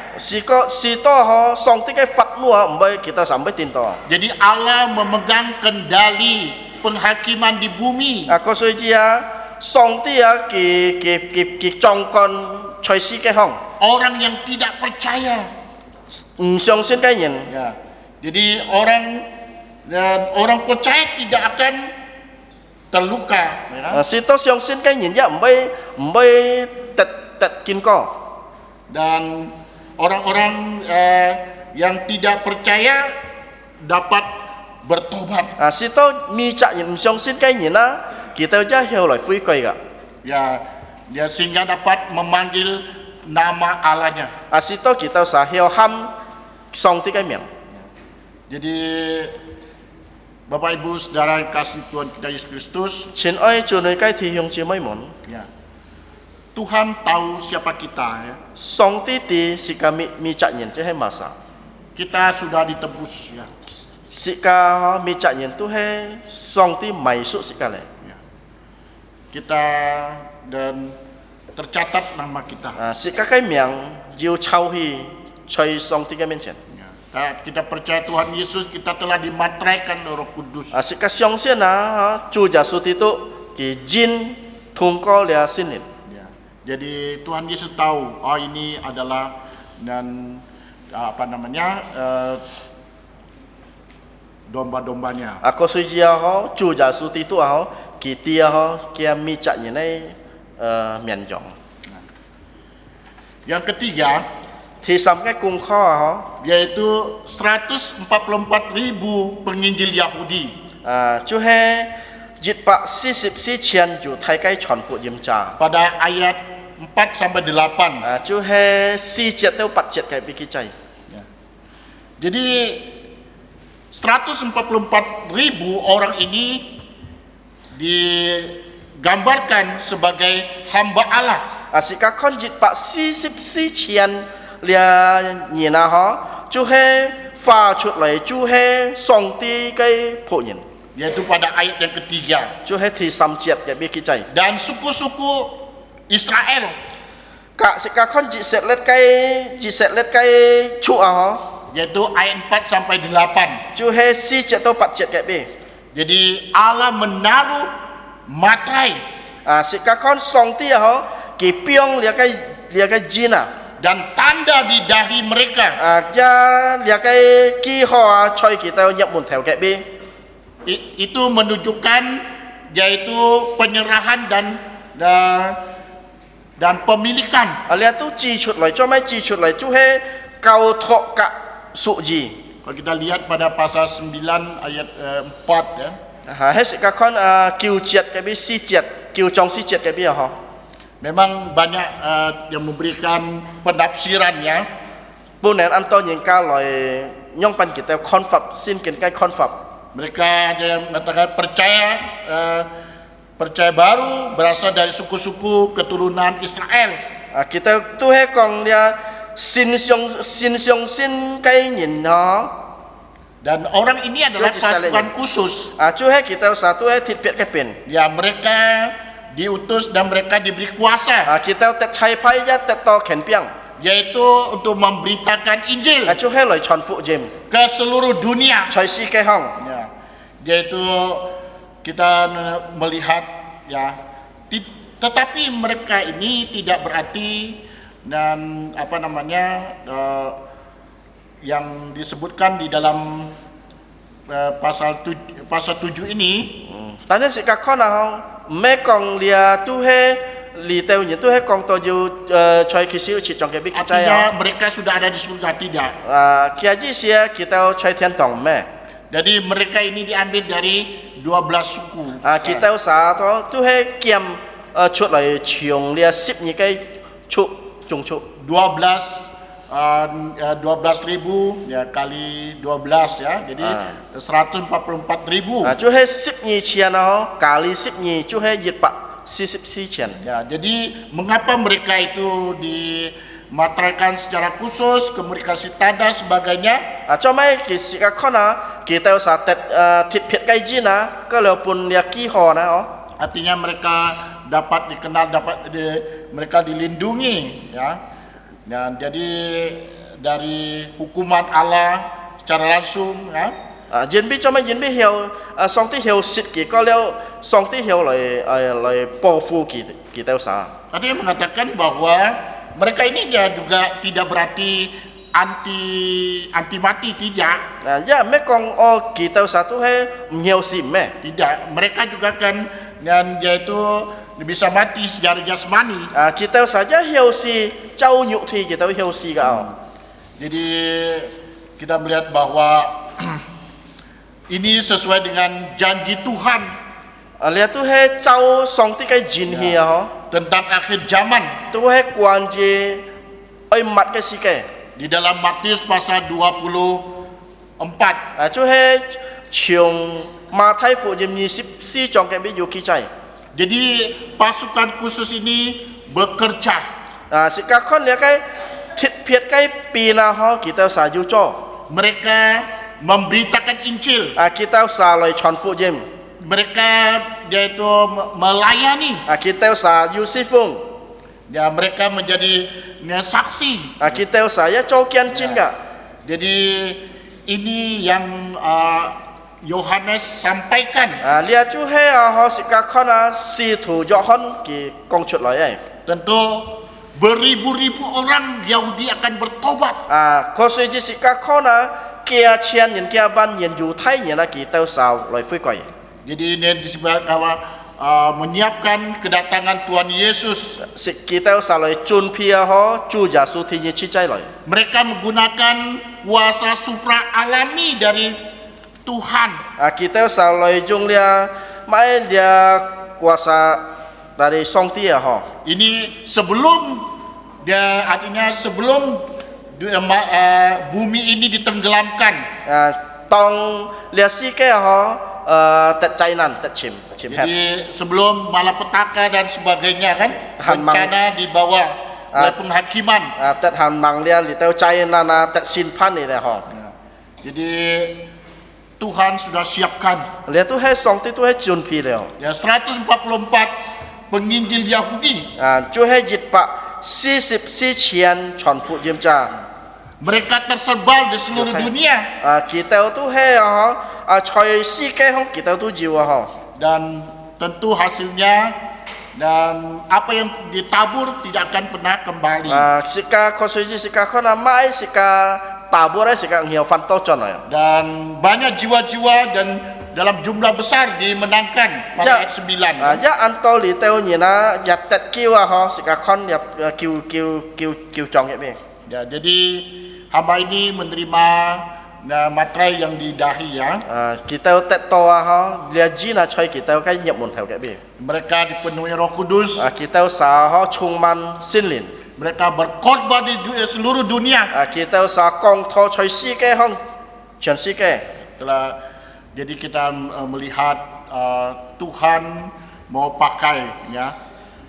Si to ho song ti cái phật mua mbay kita sampai tin to. Jadi Allah memegang kendali penghakiman di bumi. Có suy gì song ti cái trong con chơi si cái hong. Orang yang tidak percaya. Xiong xin cái nhìn. Ya. Jadi orang percaya tidak akan terluka. Ya. Si to xiong xin cái nhìn ya mbay tật kin ko. Dan orang-orang yang tidak percaya dapat bertobat. Si to mi chak nhìn xiong xin cái nhìn á kita aja hiểu lại phui coi cả. Ya, dia sehingga dapat memanggil nama Allahnya. Si to kita sa hiểu ham song ti cái miệng. Jadi Bapak Ibu Saudara yang kasih Tuhan kita Yesus Kristus, Xin ơi chủ nơi cái thì hiong chi mấy món. ya. Tuhan tahu siapa kita, ya. Song ti ti si kami mi chak nhìn chứ hay mà sa. Kita sudah ditebus, ya. Si ka mi chak nhìn tu hay song ti mai su si ka le. Ya. Kita dan tercatat nama kita. Si ka cái miệng yêu chau hi chơi song ti cái miệng chen. Ya. Kita percaya Tuhan Yesus, kita telah dimateraikan oleh Roh Kudus. Si ka xiong xian Chúa Giêsu ti tu ki jin thung ko lia sin lin. Ya. Jadi Tuhan Yesus tahu, oh ini adalah dan apa namanya domba-dombanya. Có suy gì ho Chúa Giêsu ti tu ho ki tia ho kia mi chak nhìn này miền dòng. Yang ketiga, Thì sam cái cung kho ho yaitu 144.000 penginjil Yahudi. Chú he jit pak si sip si chian ju thay cái chọn phụ yếm trà. Pada ayat 4 sampai 8. Chú he si jet teu pat jet kayak biki cai. Ya. Jadi 144.000 orang ini digambarkan sebagai hamba Allah. Si ka kon jit pak si sip si chian lia nhìn ho chú he pha chuột lại chú he song ti cái phụ nhìn. Yaitu pada ayat yang ketiga. Chú he thì sam jet kayak biki cai. Dan suku-suku Israel. Kak si ka kon jit set let cái chu ho. Yaitu ayat 4 sampai 8. Chú he si jet teu pat jet kayak bi. Jadi Allah menaruh materai Si ka kon song ti ho ki piong lia cái jin dan tanda di dahi mereka. Ja lia cái ki ho choi kita nhập mun theo kayak bi. Itu menunjukkan yaitu penyerahan dan pemilikan. Lia tu chi chuột lại cho mấy chi chuột lại chú he cao thọ cả sụ gì. Kalau kita lihat pada pasal 9 ayat 4 ya. Hết sự các con kiều triệt cái bi si triệt kiều trong si triệt cái bi ho. Memang banyak yang memberikan penafsiran ya. Bunen anto những ca loại nhong pan kita confab xin kin cái confab. Mereka ada yang mengatakan percaya baru berasal dari suku-suku keturunan Israel. Kita tu he kong dia xin xiong xin cái nhìn ho Dan orang ini adalah Itu disalahnya. pasukan khusus. Chú hay kita satu hay thịt Việt cái pin. Ya, mereka diutus dan mereka diberi kuasa, Kita tet chai phai ya tet to khen piang. yaitu untuk memberitakan Injil Chú hay lời chọn phụ jem. ke seluruh dunia. Choi si cái hong. Ya, yaitu kita melihat ya, tetapi mereka ini tidak berarti dan apa namanya yang disebutkan di dalam pasal 7 ini. Tanya si các con nào mấy con lia tu hay li teo những tu hay con to yêu choi kisi chỉ trong cái biết cái Artinya mereka sudah ada di surga, tidak. kia ji sia kita choi thiên tong me. Jadi mereka ini diambil dari 12 suku. Kita sa to tu hay kiam chuột lại chiong lia ship những cái chu chung chu. 12.000 ya kali 12 ya, jadi 144.000. Chú hay ship nyi chian nó kali ship nyi chú hay dịch bạc si chian. Ya, jadi mengapa mereka itu dimateraikan secara khusus, kemudian kasih tanda sebagainya? Cho mấy cái sự các con nào kita sa tet thịt Việt cái gì na cái lo pun lia ki ho na Artinya mereka dapat dikenal, mereka dilindungi ya. Dan jadi dari hukuman Allah secara langsung ya. Diễn biết cho mấy diễn biết hiểu song tí hiểu xịt kỳ có leo song tí hiểu lại bảo phu kỳ tao sa. Artinya mengatakan bahwa mereka ini juga tidak berarti anti mati, tidak. Ya mấy con kỳ tao sa tu hay nhiều sim me. Tidak, mereka juga kan dan yaitu bisa mati secara jasmani. Kita saja hiểu si jauh nhục thì kita hiểu si gạo. Jadi kita melihat bahwa ini sesuai dengan janji Tuhan Lihat tu hay jauh song tí cái jin hi tentang akhir zaman tu hay quan je oi mat cái si cái. di dalam Matius pasal 24. Chú hay chiong ma thái phụ jem ni si trong cái biết yu ki chai. Jadi pasukan khusus ini bekerja. Si các con lihat cái thịt Việt cái pi na kita sa yu cho. Mereka memberitakan Injil. Kita sa lời chọn phụ jem. Mereka yaitu melayani. Kita sa yu si phung. Ya, mereka menjadi saksi. Kita sa ya cho kian chin ga. Jadi ini yang Yohanes sampaikan. Lihat chú hay si các con si thủ Johan ki công chuột lại Tentu beribu-ribu orang Yahudi akan bertobat. Có suy chỉ si các con kia chian nhân kia ban nhân du Thái nhân ki tao sao lại phui quậy. Jadi ini disebut bahwa menyiapkan kedatangan Tuhan Yesus. Si kita sao lại chun pia chu Yesus thì như chi chay lại. Mereka menggunakan kuasa supra alami dari Tuhan. Kita sao lại dùng lia mai dia kuasa dari song tia Ini sebelum dia, artinya sebelum bumi ini ditenggelamkan. Tong lia si ke tet chainan tet chim Jadi sebelum malapetaka dan sebagainya kan, rencana dibawa oleh penghakiman. Tet han mang lia li tao chainan tet sin pan ni deh Jadi Tuhan sudah siapkan. Lihat tu hai song ti tu hai chun pi leo. Ya, 144 penginjil Yahudi. Chu hai jit pak si qian chọn phụ jem cha. Mereka tersebar di seluruh dunia. Kita tu hai choi si ke hong kita tu jiwa Dan tentu hasilnya dan apa yang ditabur tidak akan pernah kembali. Sika kosuji sika kona mai sika tabur sika ngiau fanto chon Dan banyak jiwa-jiwa dan dalam jumlah besar dimenangkan pada ayat 9. Ya anto li teo nyina ya tet kiwa sika kon ya kiu chong Ya, jadi hamba ini menerima materai yang di dahi ya. Kita tet to dia jina choi kita kai nhập một theo cái bề. Mereka dipenuhi Roh Kudus. Kita sa chung man sin lin. Mereka berkhotbah di seluruh dunia. Kita sa kong to choi si ke hong chen si ke. Jadi kita melihat Tuhan mau pakai ya.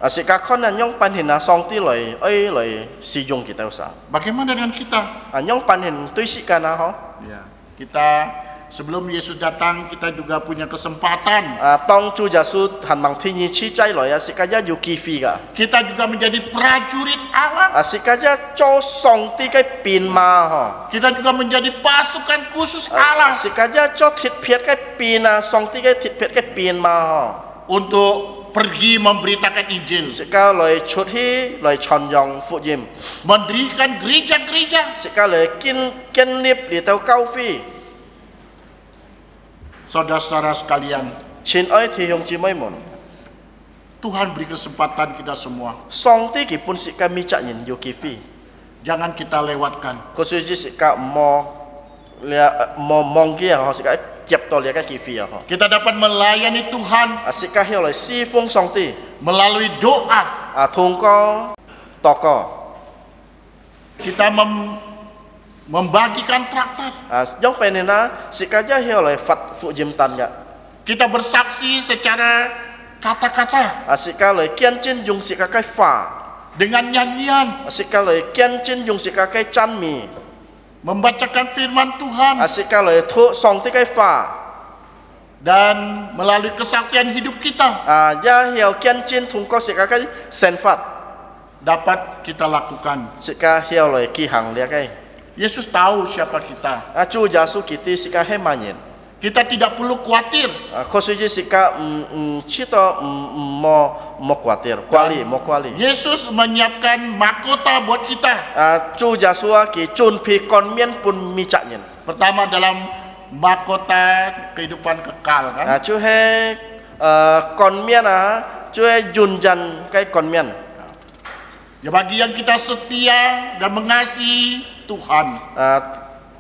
Si các con nhong pan hin song ti loi loi si dùng kita sa. Bagaimana dengan kita? Nhong pan hin tui si kana Ya. kita sebelum Yesus datang kita juga punya kesempatan. 當主耶穌行行天意黐劑來啊，是家一要記費噶， Kita juga menjadi prajurit Allah. 是家一做上帝嘅變嘛， Kita juga menjadi pasukan khusus Allah 是家一做鐵撇嘅變啊，上帝嘅鐵撇嘅變嘛， untuk pergi memberitakan Injil, 是家來出去來傳揚福音， mendirikan gereja-gereja. 是家來建立嚟到教會。 Saudara-saudara sekalian, 親愛弟兄姊妹們， Tuhan beri kesempatan kita semua. 上帝基本是家咪責任要記費， Jangan kita lewatkan. 嗰時只是家冇忘記啊，是家接到你嘅記費啊， Kita dapat melayani Tuhan 是家要來侍奉上帝， melalui doa. 通過禱告。 Kita membagikan traktat. Yang penina sikaja hioleh fat fu jim tan ga. Kita bersaksi secara kata-kata Sikale kian chin jung sikakai fa. dengan nyanyian, Sikale kian chin jung sikakai chan mi. membacakan firman Tuhan Sikale thu song tikai fa. dan melalui kesaksian hidup kita Ya hiao kian chin tungko sikakai sen fat. dapat kita lakukan. Sika hioleh ki hang dia kai. Yesus tahu siapa kita. Chu jasu kiti sikahe manyin. Kita tidak perlu khawatir. Kosuji sika cito mo kuatir, kuali mo kuali. Yesus menyiapkan mahkota buat kita. Chu jasua ki chun pi kon mien pun mi caknyen. Pertama dalam mahkota kehidupan kekal kan. Chu he kon mien chu he yun jan kai kon mien. Ya bagi yang kita setia dan mengasihi Tuhan,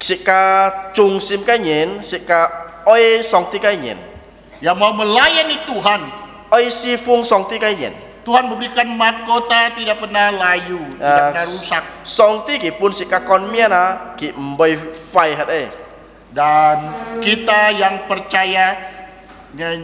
Sika chung sim kai nyen, sika oi song ti kai nyen. yang mau melayani Tuhan, Oi si fung song ti kai nyen. Tuhan memberikan mahkota tidak pernah layu, tidak pernah rusak. Song ti ki pun sika kon mien ki mboi fai hat Dan kita yang percaya,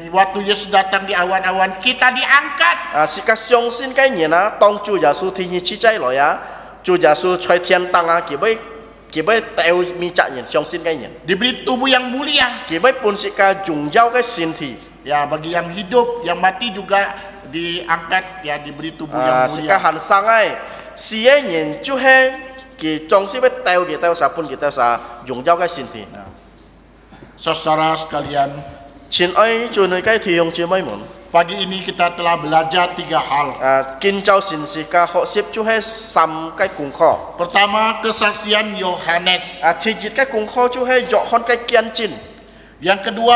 waktu Yesus datang di awan-awan, kita diangkat. Sika siong sin kai nyen tong chu jasu ti ni chi chai lo ya. Chu jasu choi tian tang ki bai teo mi cak nyen siong sin kai nyen. Diberi tubuh yang mulia. Ki bai pun sika jung jau kai sin ti. Ya bagi yang hidup, yang mati juga diangkat, ya diberi tubuh yang Sika mulia. han sangai si nyen chu he ki chong si bai teo ki teo sa pun ki teo sa jung jau kai sin ti. Saudara sekalian, Chin oi chu noi kai thi hong chi mai mon. pagi ini kita telah belajar 3 hal. Kin chao sin sika ho sip chu he sam kai kung kho. Pertama, kesaksian Yohanes. Thi jit kai kung kho chu he jo hon kai kian chin. Yang kedua,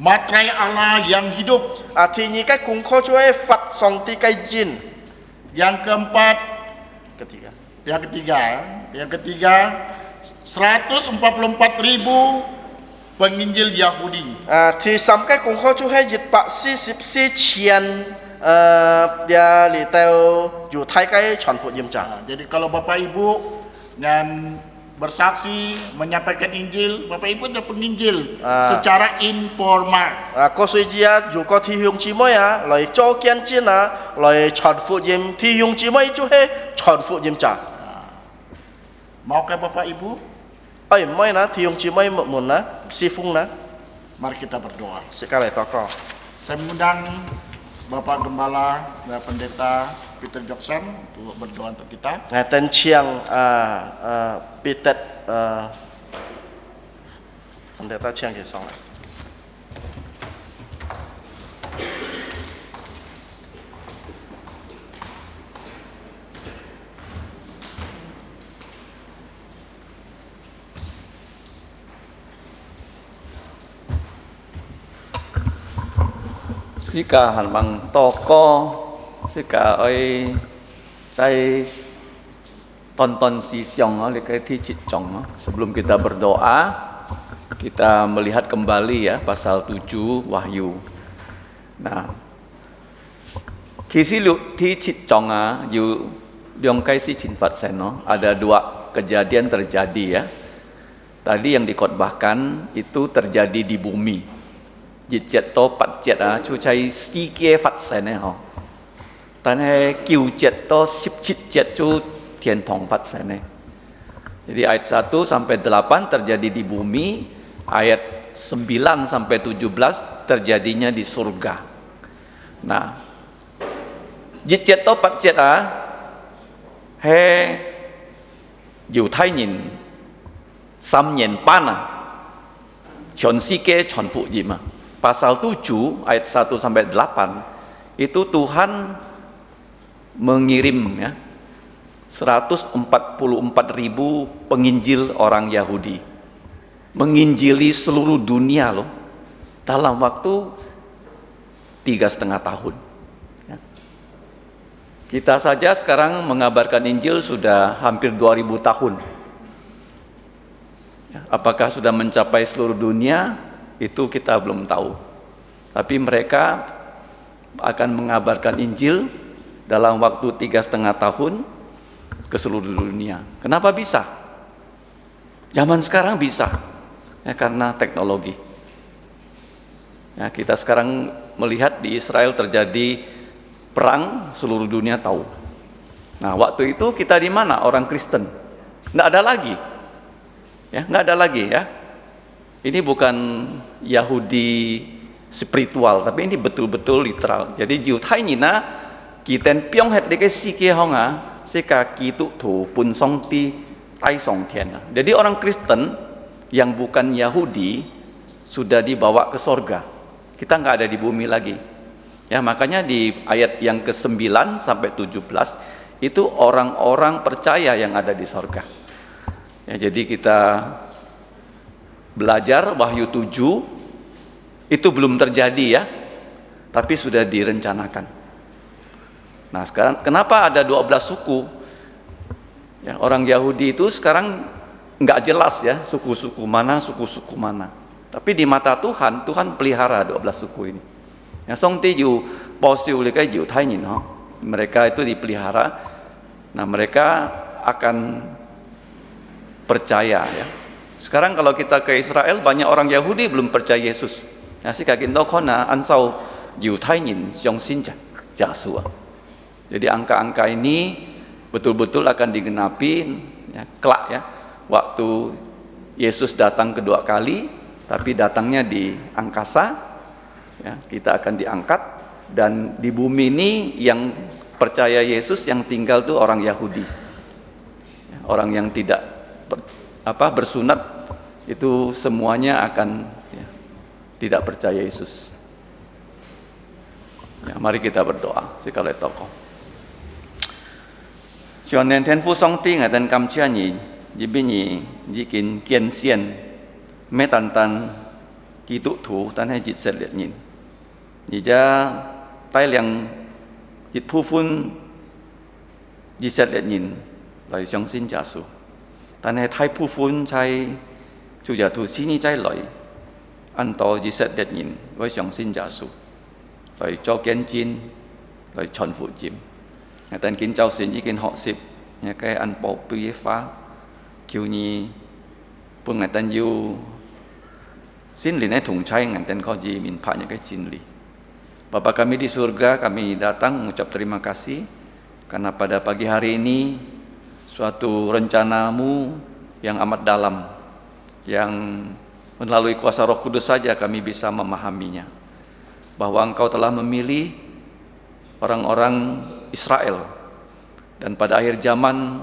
materai Allah yang hidup. Thi ni kai kung kho chu he fat song ti kai jin. Yang keempat, Ketiga. yang ketiga 144.000 penginjil Yahudi. Thi sam kai kung kho chu he jit pa si sip si chian dia li teo ju thai kai chon fu yim cha. Jadi kalau Bapak Ibu yang bersaksi menyampaikan Injil, Bapak Ibu adalah penginjil secara informal. Ko sui jia ju ko thi hong chi moi loi cho kian chin loi chon fu yim thi hong chi moi chu he chon fu yim cha. Maukah Bapak Ibu? Oi moi thi hong chi moi mun si fung Mari kita berdoa. sekali toko. Saya mengundang Bapak Gembala dan Pendeta Peter Jackson untuk berdoa untuk kita. Ten chiang pitet pendeta chiang ki song. Sika han bang toko, sika oi cai tonton si siong oleh ti cit cong. Sebelum kita berdoa, kita melihat kembali ya pasal 7 Wahyu. Nah, kisi lu ti cit cong yu diong kai si chin fat sen ada 2 kejadian terjadi ya. Tadi yang dikhotbahkan itu terjadi di bumi. Jit to pat jet chu chai si kie fat sen ho. Tan he kiu jet to sip chit jet chu tian thong fat sen. Jadi ayat 1 sampai 8 terjadi di bumi, ayat 9 sampai 17 terjadinya di surga. Nah, jit jet to pat jet he Yu Thai Nyin Sam Nyen Pana Chon Sike Chon Fu Jima. Pasal 7 ayat 1 sampai 8 itu Tuhan mengirim ya 144.000 penginjil orang Yahudi, menginjili seluruh dunia loh, dalam waktu 3,5 tahun. Ya. Kita saja sekarang mengabarkan Injil sudah hampir 2000 tahun. Ya, apakah sudah mencapai seluruh dunia? Itu kita belum tahu. Tapi mereka akan mengabarkan Injil dalam waktu 3,5 tahun ke seluruh dunia. Kenapa bisa? Zaman sekarang bisa, ya, karena teknologi. Ya, kita sekarang melihat di Israel terjadi perang, seluruh dunia tahu. Nah, waktu itu kita di mana? Orang Kristen. Nggak ada lagi. Ya, nggak ada lagi ya. Ini bukan Yahudi spiritual, tapi ini betul-betul literal. Jadi Yu Thai Nina kiten piong het deke sike honga seka kitu tu pun song ti tai song tian. Jadi orang Kristen yang bukan Yahudi sudah dibawa ke sorga. Kita nggak ada di bumi lagi. Ya, makanya di ayat yang ke-9 sampai 17 itu orang-orang percaya yang ada di sorga. Ya, jadi kita belajar Wahyu 7 itu belum terjadi ya, tapi sudah direncanakan. Nah, sekarang kenapa ada 12 suku? Ya, orang Yahudi itu sekarang nggak jelas ya suku-suku mana. Tapi di mata Tuhan, Tuhan pelihara 12 suku ini. Ya, song ti yu posiu le kai yu Thai Nyin ho. Mereka itu dipelihara. Nah, mereka akan percaya ya. Sekarang kalau kita ke Israel, banyak orang Yahudi belum percaya Yesus. Ya, si kakin to khona ansau yu Thai Nyin xiong xin jasua. Jadi angka-angka ini betul-betul akan digenapi ya, kelak ya, waktu Yesus datang kedua kali, tapi datangnya di angkasa, ya, kita akan diangkat, dan di bumi ini yang percaya Yesus yang tinggal tuh orang Yahudi, ya, orang yang tidak bersunat itu semuanya akan ya, tidak percaya Yesus. Ya, mari kita berdoa sekali tokoh. Cho nên thiên phu song ti ngài tên cam chia nhị dị bi nhị dị kín kiên xiên mê tàn tàn kỳ tụ thủ tàn hay dị sệt liệt nhìn dị ra tay liang dị phu phun dị sệt liệt nhìn lại xiong xin trả su tàn hay thay phu phun chay chủ giả thủ chi ni chay lại ăn to dị sệt liệt nhìn với xiong xin trả su lại cho kiên chín lại chọn phụ chim ngài tên kính trao xin ý kiến họ xịp nhà cái ăn bộ bươi phá kêu nhi pun ngài tên yêu xin lì này thùng chay ngài tên có gì mình phá những cái xin lì. Bapa kami di surga, kami datang mengucap terima kasih karena pada pagi hari ini suatu rencanamu yang amat dalam yang melalui kuasa Roh Kudus saja kami bisa memahaminya, bahwa Engkau telah memilih orang-orang Israel, dan pada akhir zaman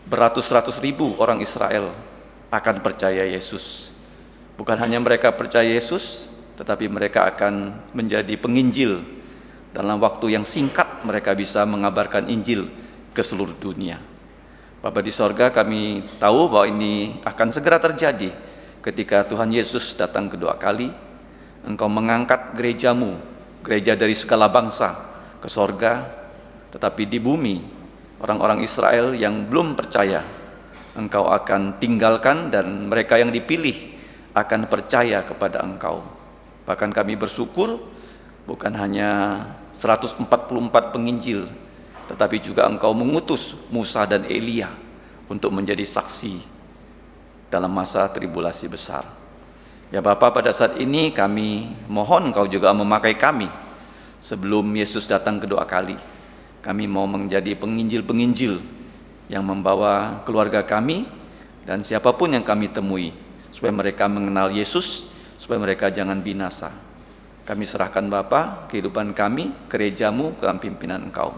beratus-ratus ribu orang Israel akan percaya Yesus. Bukan hanya mereka percaya Yesus, tetapi mereka akan menjadi penginjil. Dalam waktu yang singkat mereka bisa mengabarkan Injil ke seluruh dunia. Bapa di sorga, kami tahu bahwa ini akan segera terjadi ketika Tuhan Yesus datang kedua kali. Engkau mengangkat gerejamu, gereja dari segala bangsa, ke sorga, tetapi di bumi orang-orang Israel yang belum percaya Engkau akan tinggalkan, dan mereka yang dipilih akan percaya kepada Engkau. Bahkan kami bersyukur bukan hanya 144 penginjil, tetapi juga Engkau mengutus Musa dan Elia untuk menjadi saksi dalam masa tribulasi besar. Ya Bapa, pada saat ini kami mohon Engkau juga memakai kami sebelum Yesus datang kedua kali. Kami mau menjadi penginjil-penginjil yang membawa keluarga kami dan siapapun yang kami temui, supaya mereka mengenal Yesus, supaya mereka jangan binasa. Kami serahkan Bapa kehidupan kami, gerejamu dalam pimpinan Engkau.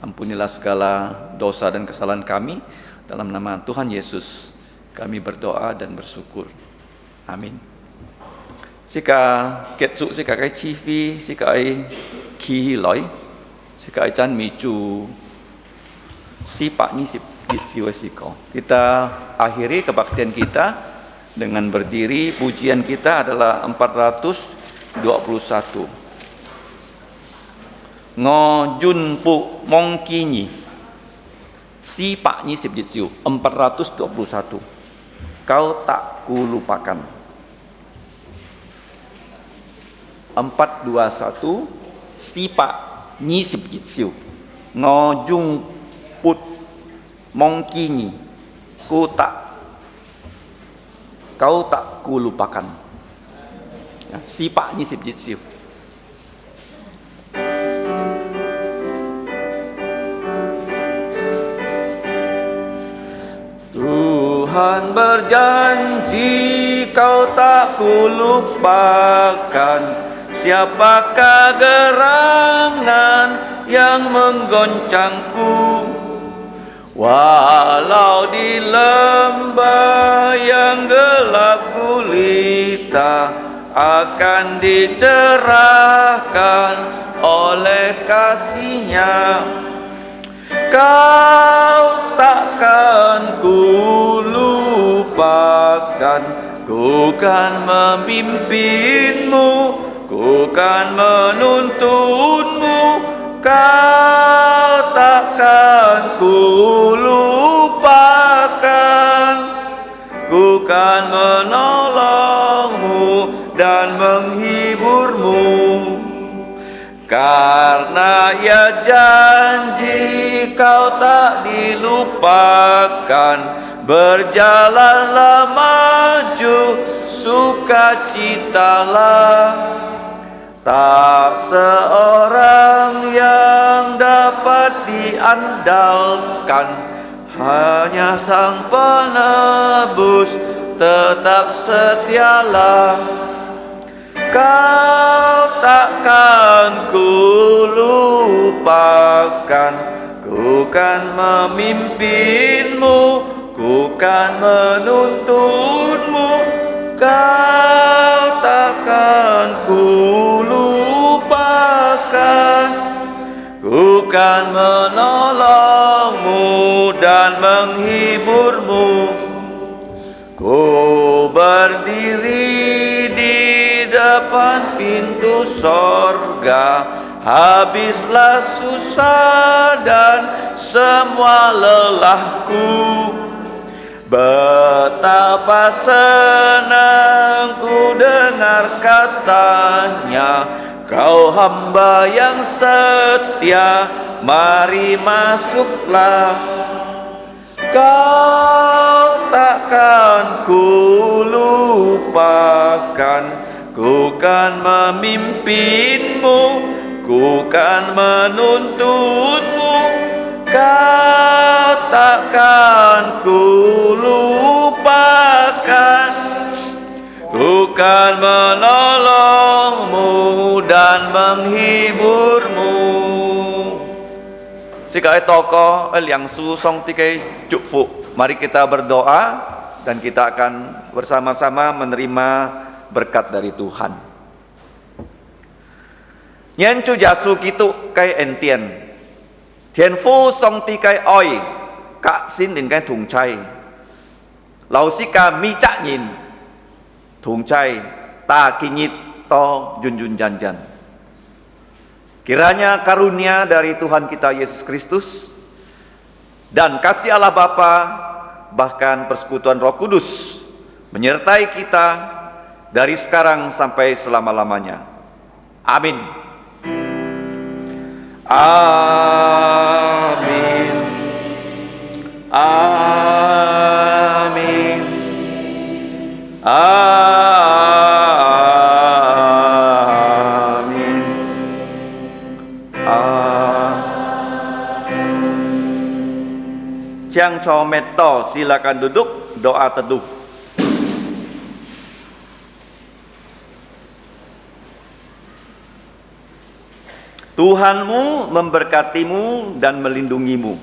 Ampunilah segala dosa dan kesalahan kami, dalam nama Tuhan Yesus kami berdoa dan bersyukur. Amin. Sika ketsu sika kai chivi sika ai ki loi sika ai chan mi chu si pak ni si siko. Kita akhiri kebaktian kita dengan berdiri. Pujian kita adalah 421. Ngo jun pu mong kinyi si pak ni sip jitsiu 421. Kau tak kulupakan. 421 si pak ni sip jitsiu ngo jung put mong kinyi kau tak kulupakan. Ya, si pak ni sip jitsiu. Tuhan berjanji kau tak kulupakan. Siapakah gerangan yang menggoncangku? Walau di lembah yang gelap gulita akan dicerahkan oleh kasih-Nya. Kau takkan kulupakan, ku kan memimpinmu, ku kan menuntunmu. Kau takkan kulupakan, ku kan menolongmu dan menghiburmu. Karena Ia janji kau tak dilupakan, berjalanlah maju, sukacitalah. Tak seorang yang dapat diandalkan, hanya Sang Penebus tetap setialah. Kau takkan kulupakan, ku kan memimpinmu, ku kan menuntunmu. Kau takkan kulupakan, ku kan menolongmu dan menghiburmu. Ku berdiri di depan pintu sorga, habislah susah dan semua lelahku. Betapa senang ku dengar katanya, kau hamba yang setia, mari masuklah. Kau takkan kulupakan, ku kan memimpinmu, ku kan menuntunmu. Kau takkan kulupakan, ku kan menolongmu dan menghiburmu. Sikai toko Liang Su Song Tikai Cukfu. Mari kita berdoa dan kita akan bersama-sama menerima berkat dari Tuhan. Nyen cu jasu kitu kai entien. Thiên phu song ti kai oi, kak sin din kai thùng chay. Lau si ka mi cak nyin, thùng chay, ta kinyit to jun jun jan jan. Kiranya karunia dari Tuhan kita Yesus Kristus dan kasih Allah Bapa, bahkan persekutuan Roh Kudus menyertai kita dari sekarang sampai selama-lamanya. Amin. Amin. Amin. Amin. Ciang Chometo, silakan duduk, doa teduh. Tuhanmu memberkatimu dan melindungimu.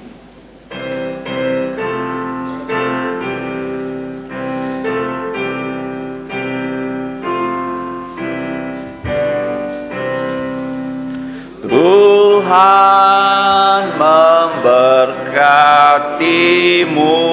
Tuhan memberkatimu